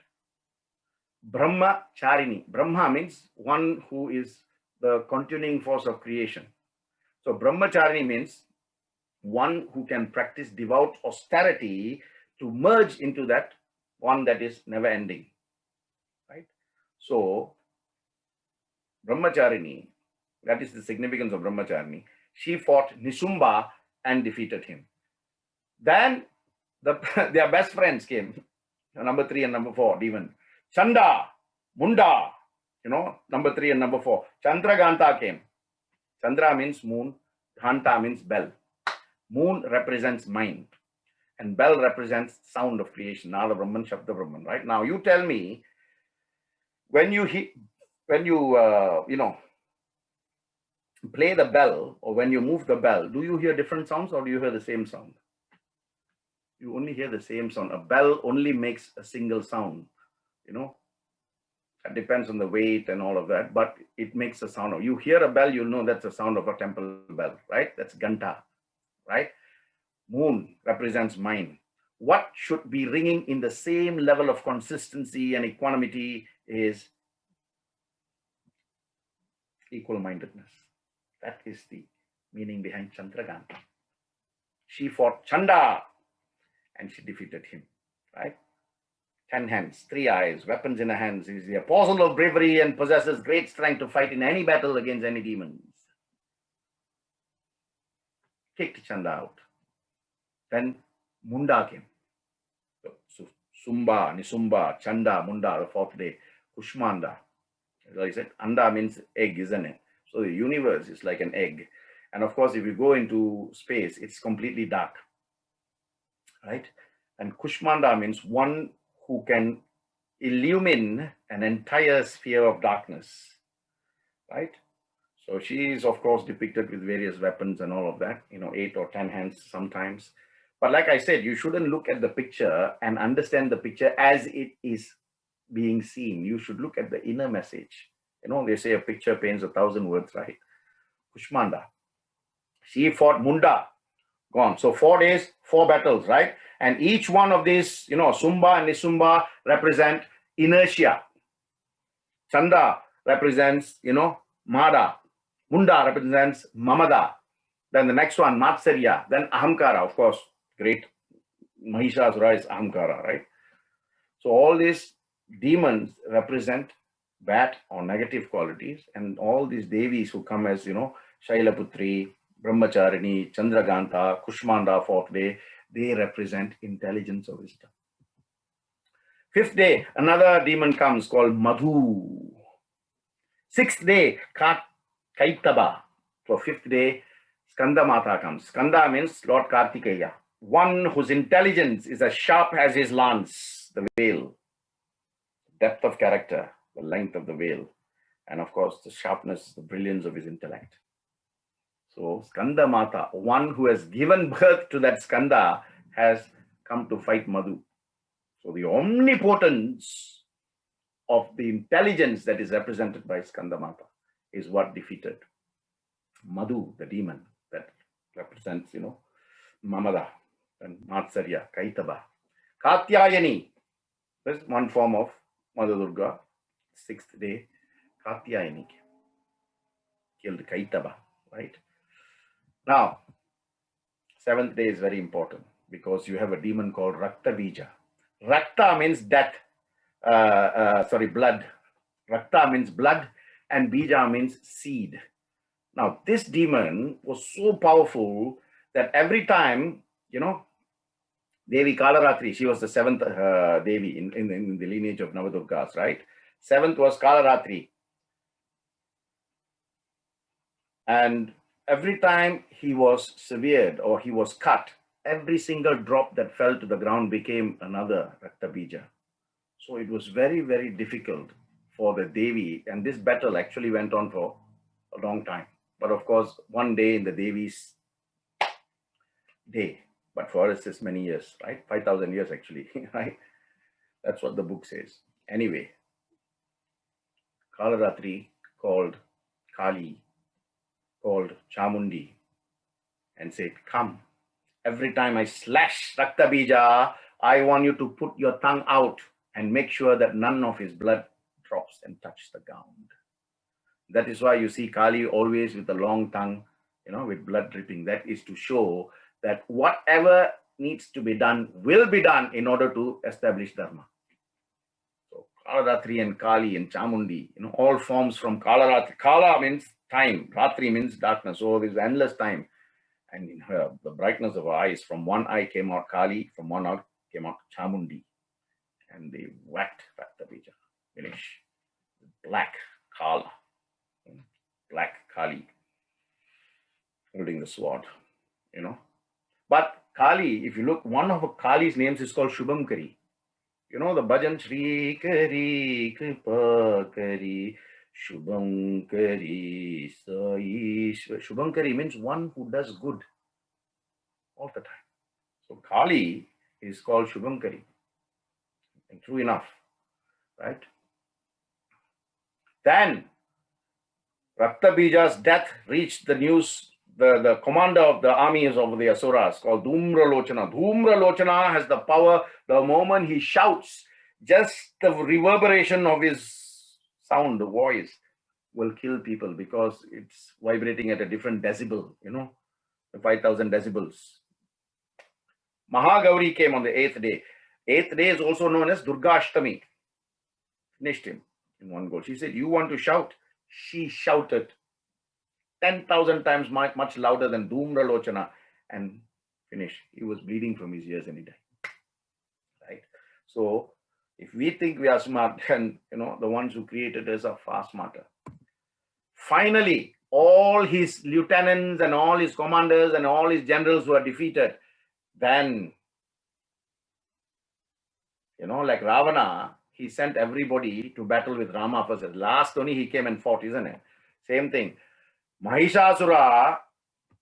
Brahmacharini. Brahma means one who is the continuing force of creation. So Brahmacharini means one who can practice devout austerity to merge into that one that is never ending, right? So Brahmacharini, that is the significance of Brahmacharini. She fought Nisumba and defeated him. Then their best friends came, number 3 and number 4, demon. Chanda, Munda, number 3 and number 4. Chandraganta came. Chandra means moon, Ghanta means bell. Moon represents mind, and bell represents sound of creation, Nada Brahman, Shabda Brahman, right? Now you tell me, when you play the bell, or when you move the bell, do you hear different sounds or do you hear the same sound? You only hear the same sound. A bell only makes a single sound, That depends on the weight and all of that, but it makes a sound. You hear a bell, you'll know that's the sound of a temple bell, right? That's Ganta, right? Moon represents mind. What should be ringing in the same level of consistency and equanimity is equal-mindedness. That is the meaning behind Chandraganta. She fought Chanda and she defeated him, right? 10 hands, 3 eyes, weapons in her hands. He is the apostle of bravery and possesses great strength to fight in any battle against any demons. Kicked Chanda out. Then Munda came. So Sumba, Nisumba, Chanda, Munda, the 4th day. Kushmanda. As I said, Anda means egg, isn't it? So the universe is like an egg. And of course, if you go into space, it's completely dark, right? And Kushmanda means one who can illumine an entire sphere of darkness, right? So she is, of course, depicted with various weapons and all of that, 8 or 10 hands sometimes. But like I said, you shouldn't look at the picture and understand the picture as it is being seen. You should look at the inner message. They say a picture paints 1,000 words, right? Kushmanda. She fought Munda, gone. So 4 days, 4 battles, right? And each one of these, Sumba and Nisumba represent inertia. Chanda represents, Mada. Munda represents Mamada. Then the next one, Matsarya. Then Ahamkara, of course, great Mahishasura is Ahamkara, right? So all these demons represent bad or negative qualities, and all these devis who come as, Shailaputri, Brahmacharini, Chandraganta, Kushmanda, 4th day, they represent intelligence or wisdom. 5th day, another demon comes called Madhu. 6th day, Kaitaba. So 5th day, Skanda Mata comes. Skanda means Lord Kartikeya, one whose intelligence is as sharp as his lance, the veil, depth of character, the length of the veil, and of course the sharpness, the brilliance of his intellect. So Skanda Mata, one who has given birth to that Skanda, has come to fight Madhu. So the omnipotence of the intelligence that is represented by Skanda Mata is what defeated Madhu, the demon that represents, Mamada and Matsarya, Kaitaba. Katyayani, This is one form of Mother Durga. 6th day, Katyayani killed Kaitaba, right? Now, 7th day is very important because you have a demon called Rakta Bija. Rakta means death, blood. Rakta means blood and Bija means seed. Now, this demon was so powerful that every time, Devi Kalaratri, she was the 7th Devi in the lineage of Navadurgas, right? 7th was Kalaratri. And every time he was severed or he was cut, every single drop that fell to the ground became another Rakta Bija. So it was very, very difficult for the Devi. And this battle actually went on for a long time. But of course, one day in the Devi's day, but for us it's many years, right? 5,000 years actually, right? That's what the book says. Anyway, Kalaratri called Kali, called Chamundi and said, come, every time I slash Rakta Bija, I want you to put your tongue out and make sure that none of his blood drops and touch the ground. That is why you see Kali always with a long tongue, with blood dripping. That is to show that whatever needs to be done will be done in order to establish Dharma. So Kalaratri and Kali and Chamundi, all forms from Kalaratri. Kala means time, Ratri means darkness. So there's endless time. And in her, the brightness of her eyes, from one eye came out Kali, from one eye came out Chamundi. And they whacked Rakta Bija. Finish. Black Kala. Black Kali. Holding the sword, But Kali, if you look, one of Kali's names is called Shubhamkari. The bhajan Shri Kari Kripa Kari Shubhamkari Sai. Shubhamkari means one who does good all the time. So Kali is called Shubhamkari. And true enough, right? Then Rakta Bija's death reached the news. The commander of the armies of the Asuras called Dhumralochana. Dhumralochana has the power. The moment he shouts, just the reverberation of his sound, the voice, will kill people because it's vibrating at a different decibel, the 5,000 decibels. Mahagauri came on the 8th day. 8th day is also known as Durga Ashtami. Finished him in one go. She said, you want to shout? She shouted 10,000 times much louder than Dhumralochana and finished. He was bleeding from his ears and he died. Right? So if we think we are smart, then the ones who created us are far smarter. Finally, all his lieutenants and all his commanders and all his generals were defeated. Then, like Ravana, he sent everybody to battle with Rama first. Last only he came and fought, isn't it? Same thing. Mahishasura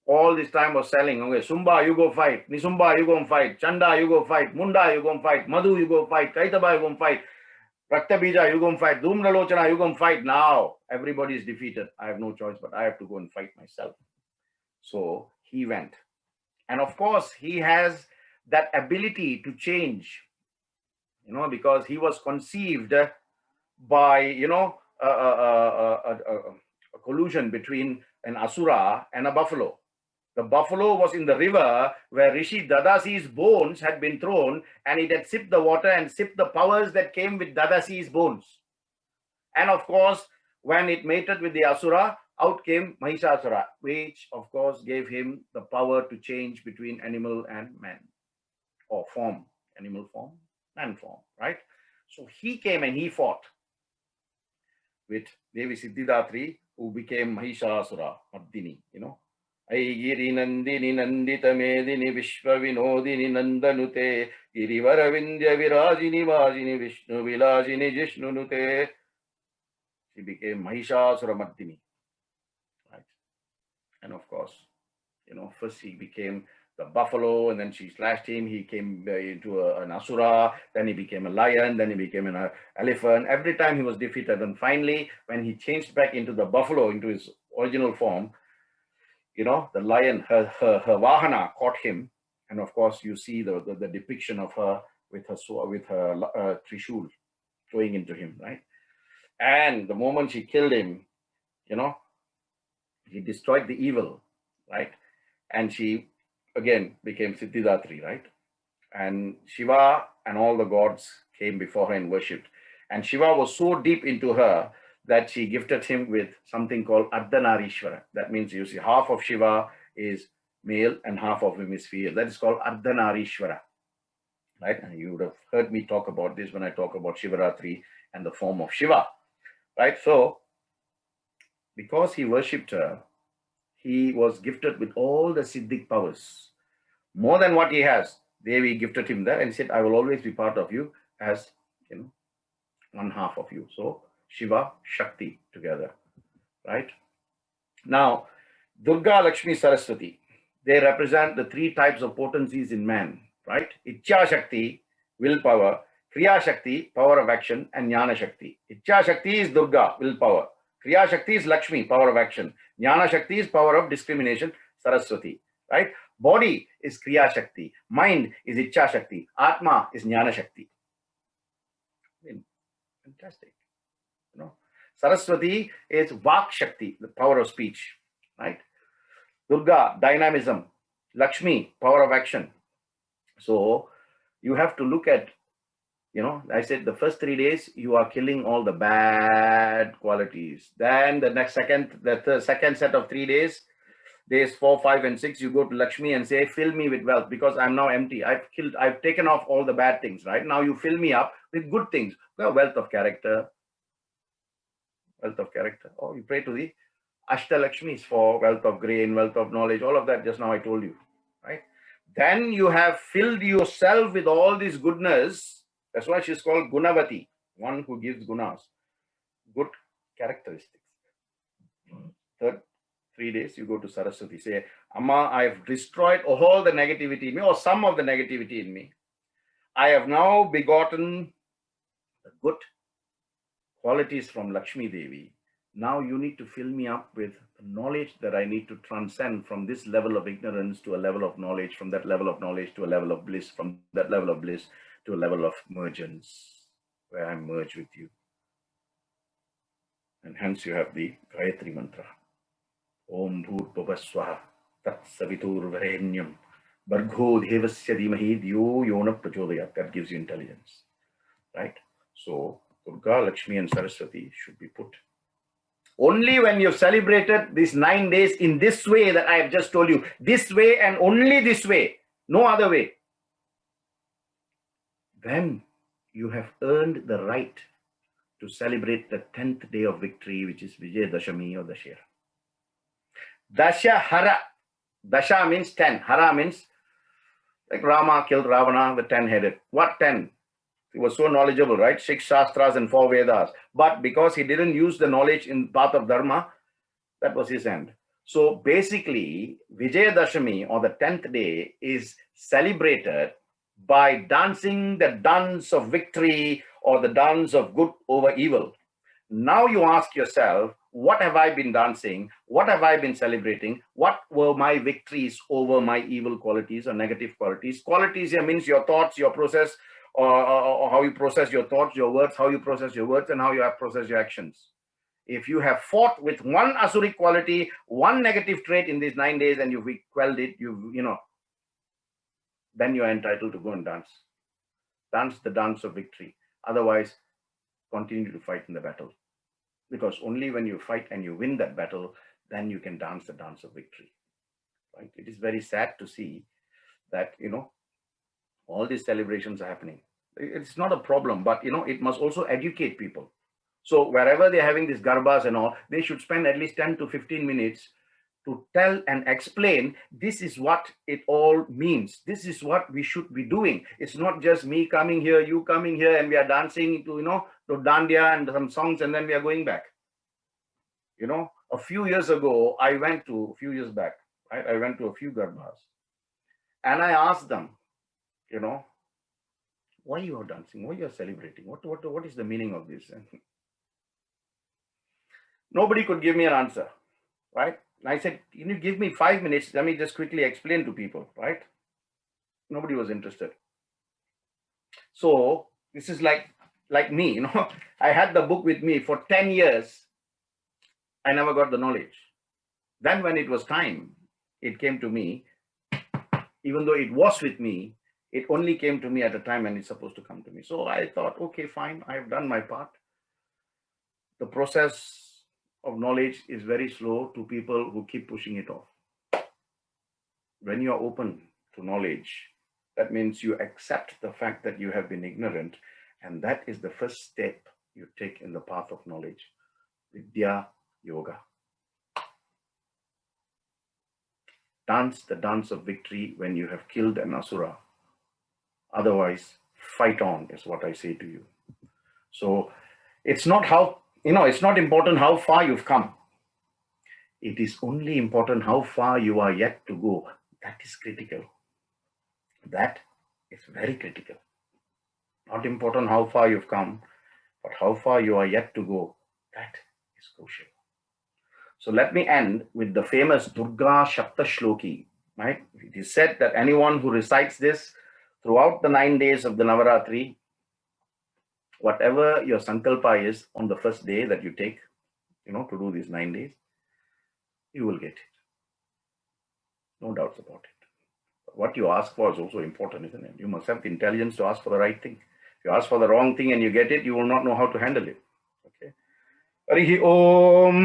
all this time was telling, okay, Sumba, you go fight. Nisumba, you go and fight. Chanda, you go fight. Munda, you go and fight. Madhu, you go fight. Kaitaba, you go and fight. Rakta Bija, you go and fight. Dhumralochana, you go and fight. Now everybody is defeated. I have no choice, but I have to go and fight myself. So he went. And of course, he has that ability to change, because he was conceived by, a collusion between an Asura and a buffalo. The buffalo was in the river where Rishi Dadasi's bones had been thrown, and it had sipped the water and sipped the powers that came with Dadasi's bones. And of course, when it mated with the Asura, out came Mahishasura, which of course gave him the power to change between animal and man, or form, animal form, man form, right? So he came and he fought with Devi Siddhidatri, who became Mahishasura Mardini, Aigiri Nandini Nandita Medini Vishwa Vinodini Nandanute Girivara Vindya Virajini Vajini Vishnu Vilajini Jishnunute. She became Mahishasura Mardini, right? And of course, first he became the buffalo, and then she slashed him. He came into an Asura, then he became a lion, then he became an elephant. Every time he was defeated. And finally, when he changed back into the buffalo, into his original form, the lion, her Vahana caught him. And of course, you see the depiction of her, with her trishul going into him, right? And the moment she killed him, he destroyed the evil, right? And she again became Siddhidatri, right? And Shiva and all the gods came before her and worshipped. And Shiva was so deep into her that she gifted him with something called Ardhanarishwara. That means, you see, half of Shiva is male and half of him is female. That is called Ardhanarishwara, right? And you would have heard me talk about this when I talk about Shivaratri and the form of Shiva, right? So, because he worshipped her, he was gifted with all the Siddhic powers, more than what he has. Devi gifted him that and said, I will always be part of you as, one half of you. So, Shiva, Shakti together, right? Now, Durga, Lakshmi, Saraswati, they represent the three types of potencies in man, right? Ichchaa Shakti, willpower; kriya Shakti, power of action; and jnana Shakti. Ichchaa Shakti is Durga, willpower. Kriya Shakti is Lakshmi, power of action. Jnana Shakti is power of discrimination, Saraswati, right? Body is kriya Shakti. Mind is ichchaa Shakti. Atma is jnana Shakti. Fantastic. Saraswati is vaak Shakti, the power of speech, right? Durga, dynamism. Lakshmi, power of action. So you have to look at, I said the first 3 days you are killing all the bad qualities. Then the second set of 3 days, days 4, 5, and 6, you go to Lakshmi and say, fill me with wealth because I'm now empty. I've taken off all the bad things, right? Now you fill me up with good things. Well, wealth of character. Wealth of character. Oh, you pray to the Ashtalakshmis for wealth of grain, wealth of knowledge, all of that just now I told you, right? Then you have filled yourself with all this goodness. That's why she's called Gunavati, one who gives gunas, good characteristics. Third 3 days, you go to Saraswati, say, Amma, I've destroyed all the negativity in me, or some of the negativity in me. I have now begotten the good qualities from Lakshmi Devi. Now you need to fill me up with the knowledge that I need to transcend from this level of ignorance to a level of knowledge, from that level of knowledge to a level of bliss, from that level of bliss to a level of mergence, where I merge with you. And hence you have the Gayatri mantra. Om Bhur Bhuvah Suvaha tat savitur varenyam bargo devasya dhimahi dhyo yona prachodayat. That gives you intelligence, right? So Durga, Lakshmi and Saraswati should be put. Only when you've celebrated these 9 days in this way that I have just told you, this way and only this way, no other way, then you have earned the right to celebrate the 10th day of victory, which is Vijay Dashami or Dashera. Dashahara. Dasha means 10. Hara means like Rama killed Ravana, the 10-headed. What 10? He was so knowledgeable, right? 6 Shastras and 4 Vedas. But because he didn't use the knowledge in path of Dharma, that was his end. So basically, Vijaya Dashami or the 10th day is celebrated by dancing the dance of victory or the dance of good over evil. Now you ask yourself, what have I been dancing? What have I been celebrating? What were my victories over my evil qualities or negative qualities? Qualities here means your thoughts, your process, or how you process your thoughts, your words, how you process your words, and how you have processed your actions. If you have fought with one asuric quality, one negative trait in these 9 days, and you've quelled it, then you are entitled to go and dance. Dance the dance of victory. Otherwise, continue to fight in the battle. Because only when you fight and you win that battle, then you can dance the dance of victory. Right? It is very sad to see that, all these celebrations are happening. It's not a problem, but, it must also educate people. So wherever they're having these garbas and all, they should spend at least 10 to 15 minutes to tell and explain, this is what it all means. This is what we should be doing. It's not just me coming here, you coming here, and we are dancing to, to dandiya and some songs, and then we are going back. A few years ago, I went to a few garbas, and I asked them, why you are dancing? Why you are celebrating? What is the meaning of this? And nobody could give me an answer, right? And I said, give me 5 minutes. Let me just quickly explain to people, right? Nobody was interested. So this is like me, you know, I had the book with me for 10 years. I never got the knowledge. Then when it was time, it came to me, even though it was with me, it only came to me at a time when it's supposed to come to me. So I thought, okay, fine, I've done my part. The process of knowledge is very slow to people who keep pushing it off. When you are open to knowledge, that means you accept the fact that you have been ignorant, and that is the first step you take in the path of knowledge. Vidya Yoga. Dance the dance of victory when you have killed an asura. Otherwise, fight on is what I say to you. So it's not how, you know, it's not important how far you've come. It is only important how far you are yet to go. That is critical. That is very critical. Not important how far you've come, but how far you are yet to go. That is crucial. So let me end with the famous Durga Shapta Shloki. Right? It is said that anyone who recites this throughout the 9 days of the Navaratri, whatever your sankalpa is on the first day that you take, you know, to do these 9 days, you will get it. No doubts about it. But what you ask for is also important, isn't it? You must have the intelligence to ask for the right thing. If you ask for the wrong thing and you get it, you will not know how to handle it. Okay. Harihi Om.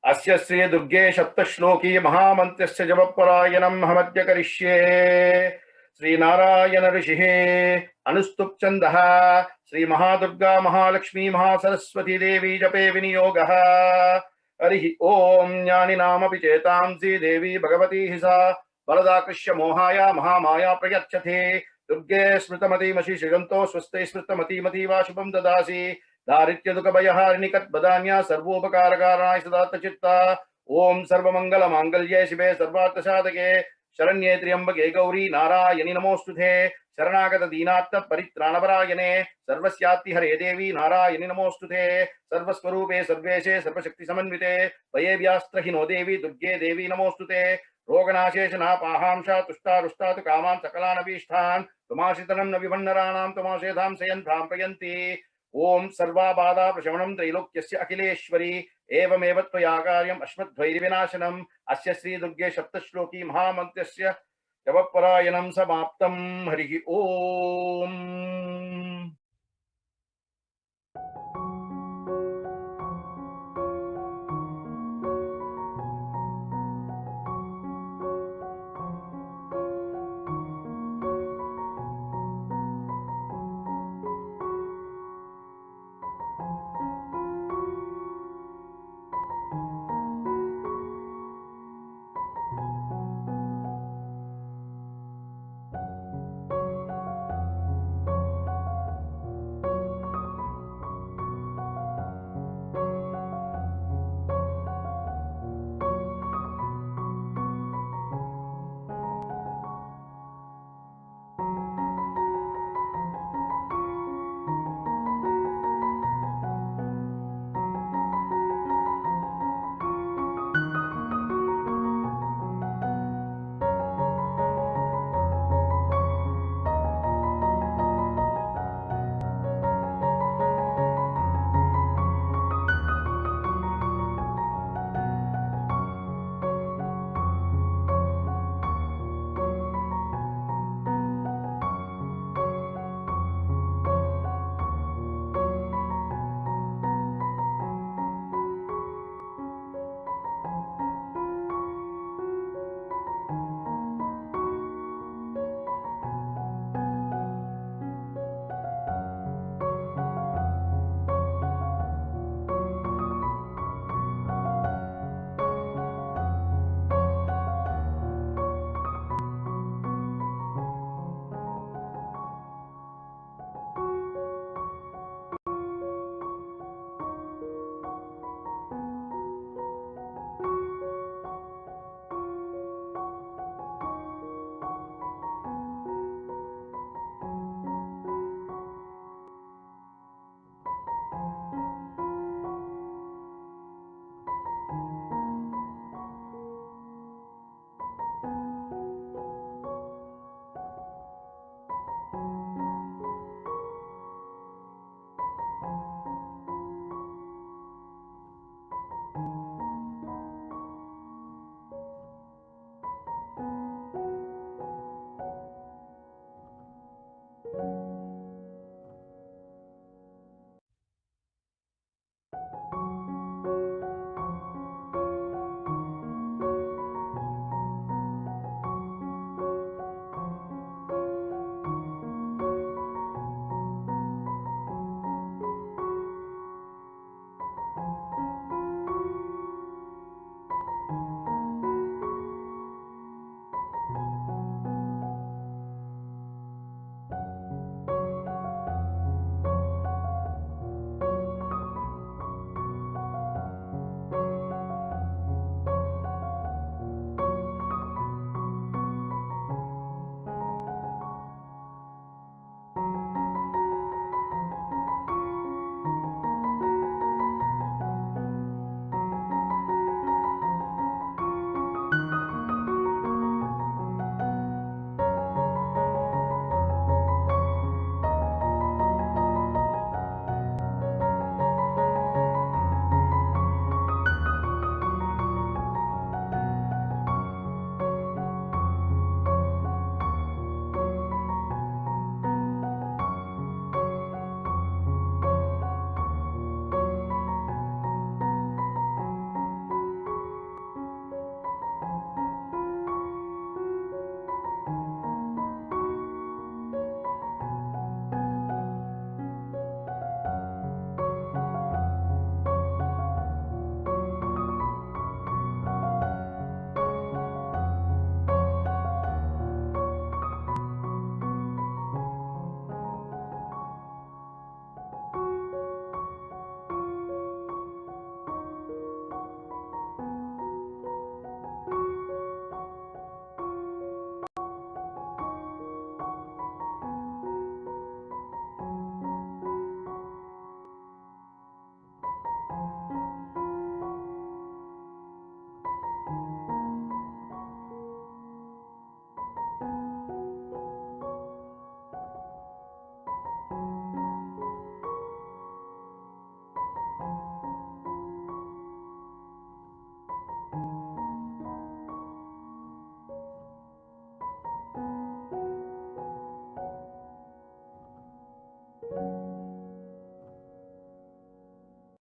Asya Sri Durge Shapta Shloki Mahamantrasya Javaparayanam Hamadya Karishye. Sri Narayana Rishihe Anustup Chandaha Sri Mahadurga Mahalakshmi Mahasaraswati Devi Jape Viniyogaha. Harihi Om Jnani Namapi Chetamsi Devi Bhagavati Hisa Baladakrisya Mohaya Mahamaya Prayachyate Durge Smritamati Mashi Shiganto Swaste Smritamati Mativa Shubham Dadasi Daritya Dukabhayaharinikat Badanya Sarvopakarakaraय Sadatta Chitta Om Sarvamangala Mangalye Shive Sarvartha Sadhake Sharanye Triambake Gauri Narayani Namostuthe Sharanagata Dinatta Paritranavarakane Sarvasyati Hare Devi Narayani Namostuthe Sarvaswarupe Sarveshe Sarvashakti Samanvite Vayevyastrahino Devi Durge Devi Namostuthe Roganasheshana Pahamsha Tushta Rushta Kaman Sakalanabhishthan Tumashitanam Navivannaranam Tumasetham Sayantham Prayanti Om Sarva Bada Prashamanam Trilokyasya Akhileshwari Evamev Tvaya Karyam Ashmadvairi Vinashanam Asya Sri Durge Shapta Shloki Mahamantrasya Javaparayanam Samaptam Harihi Om.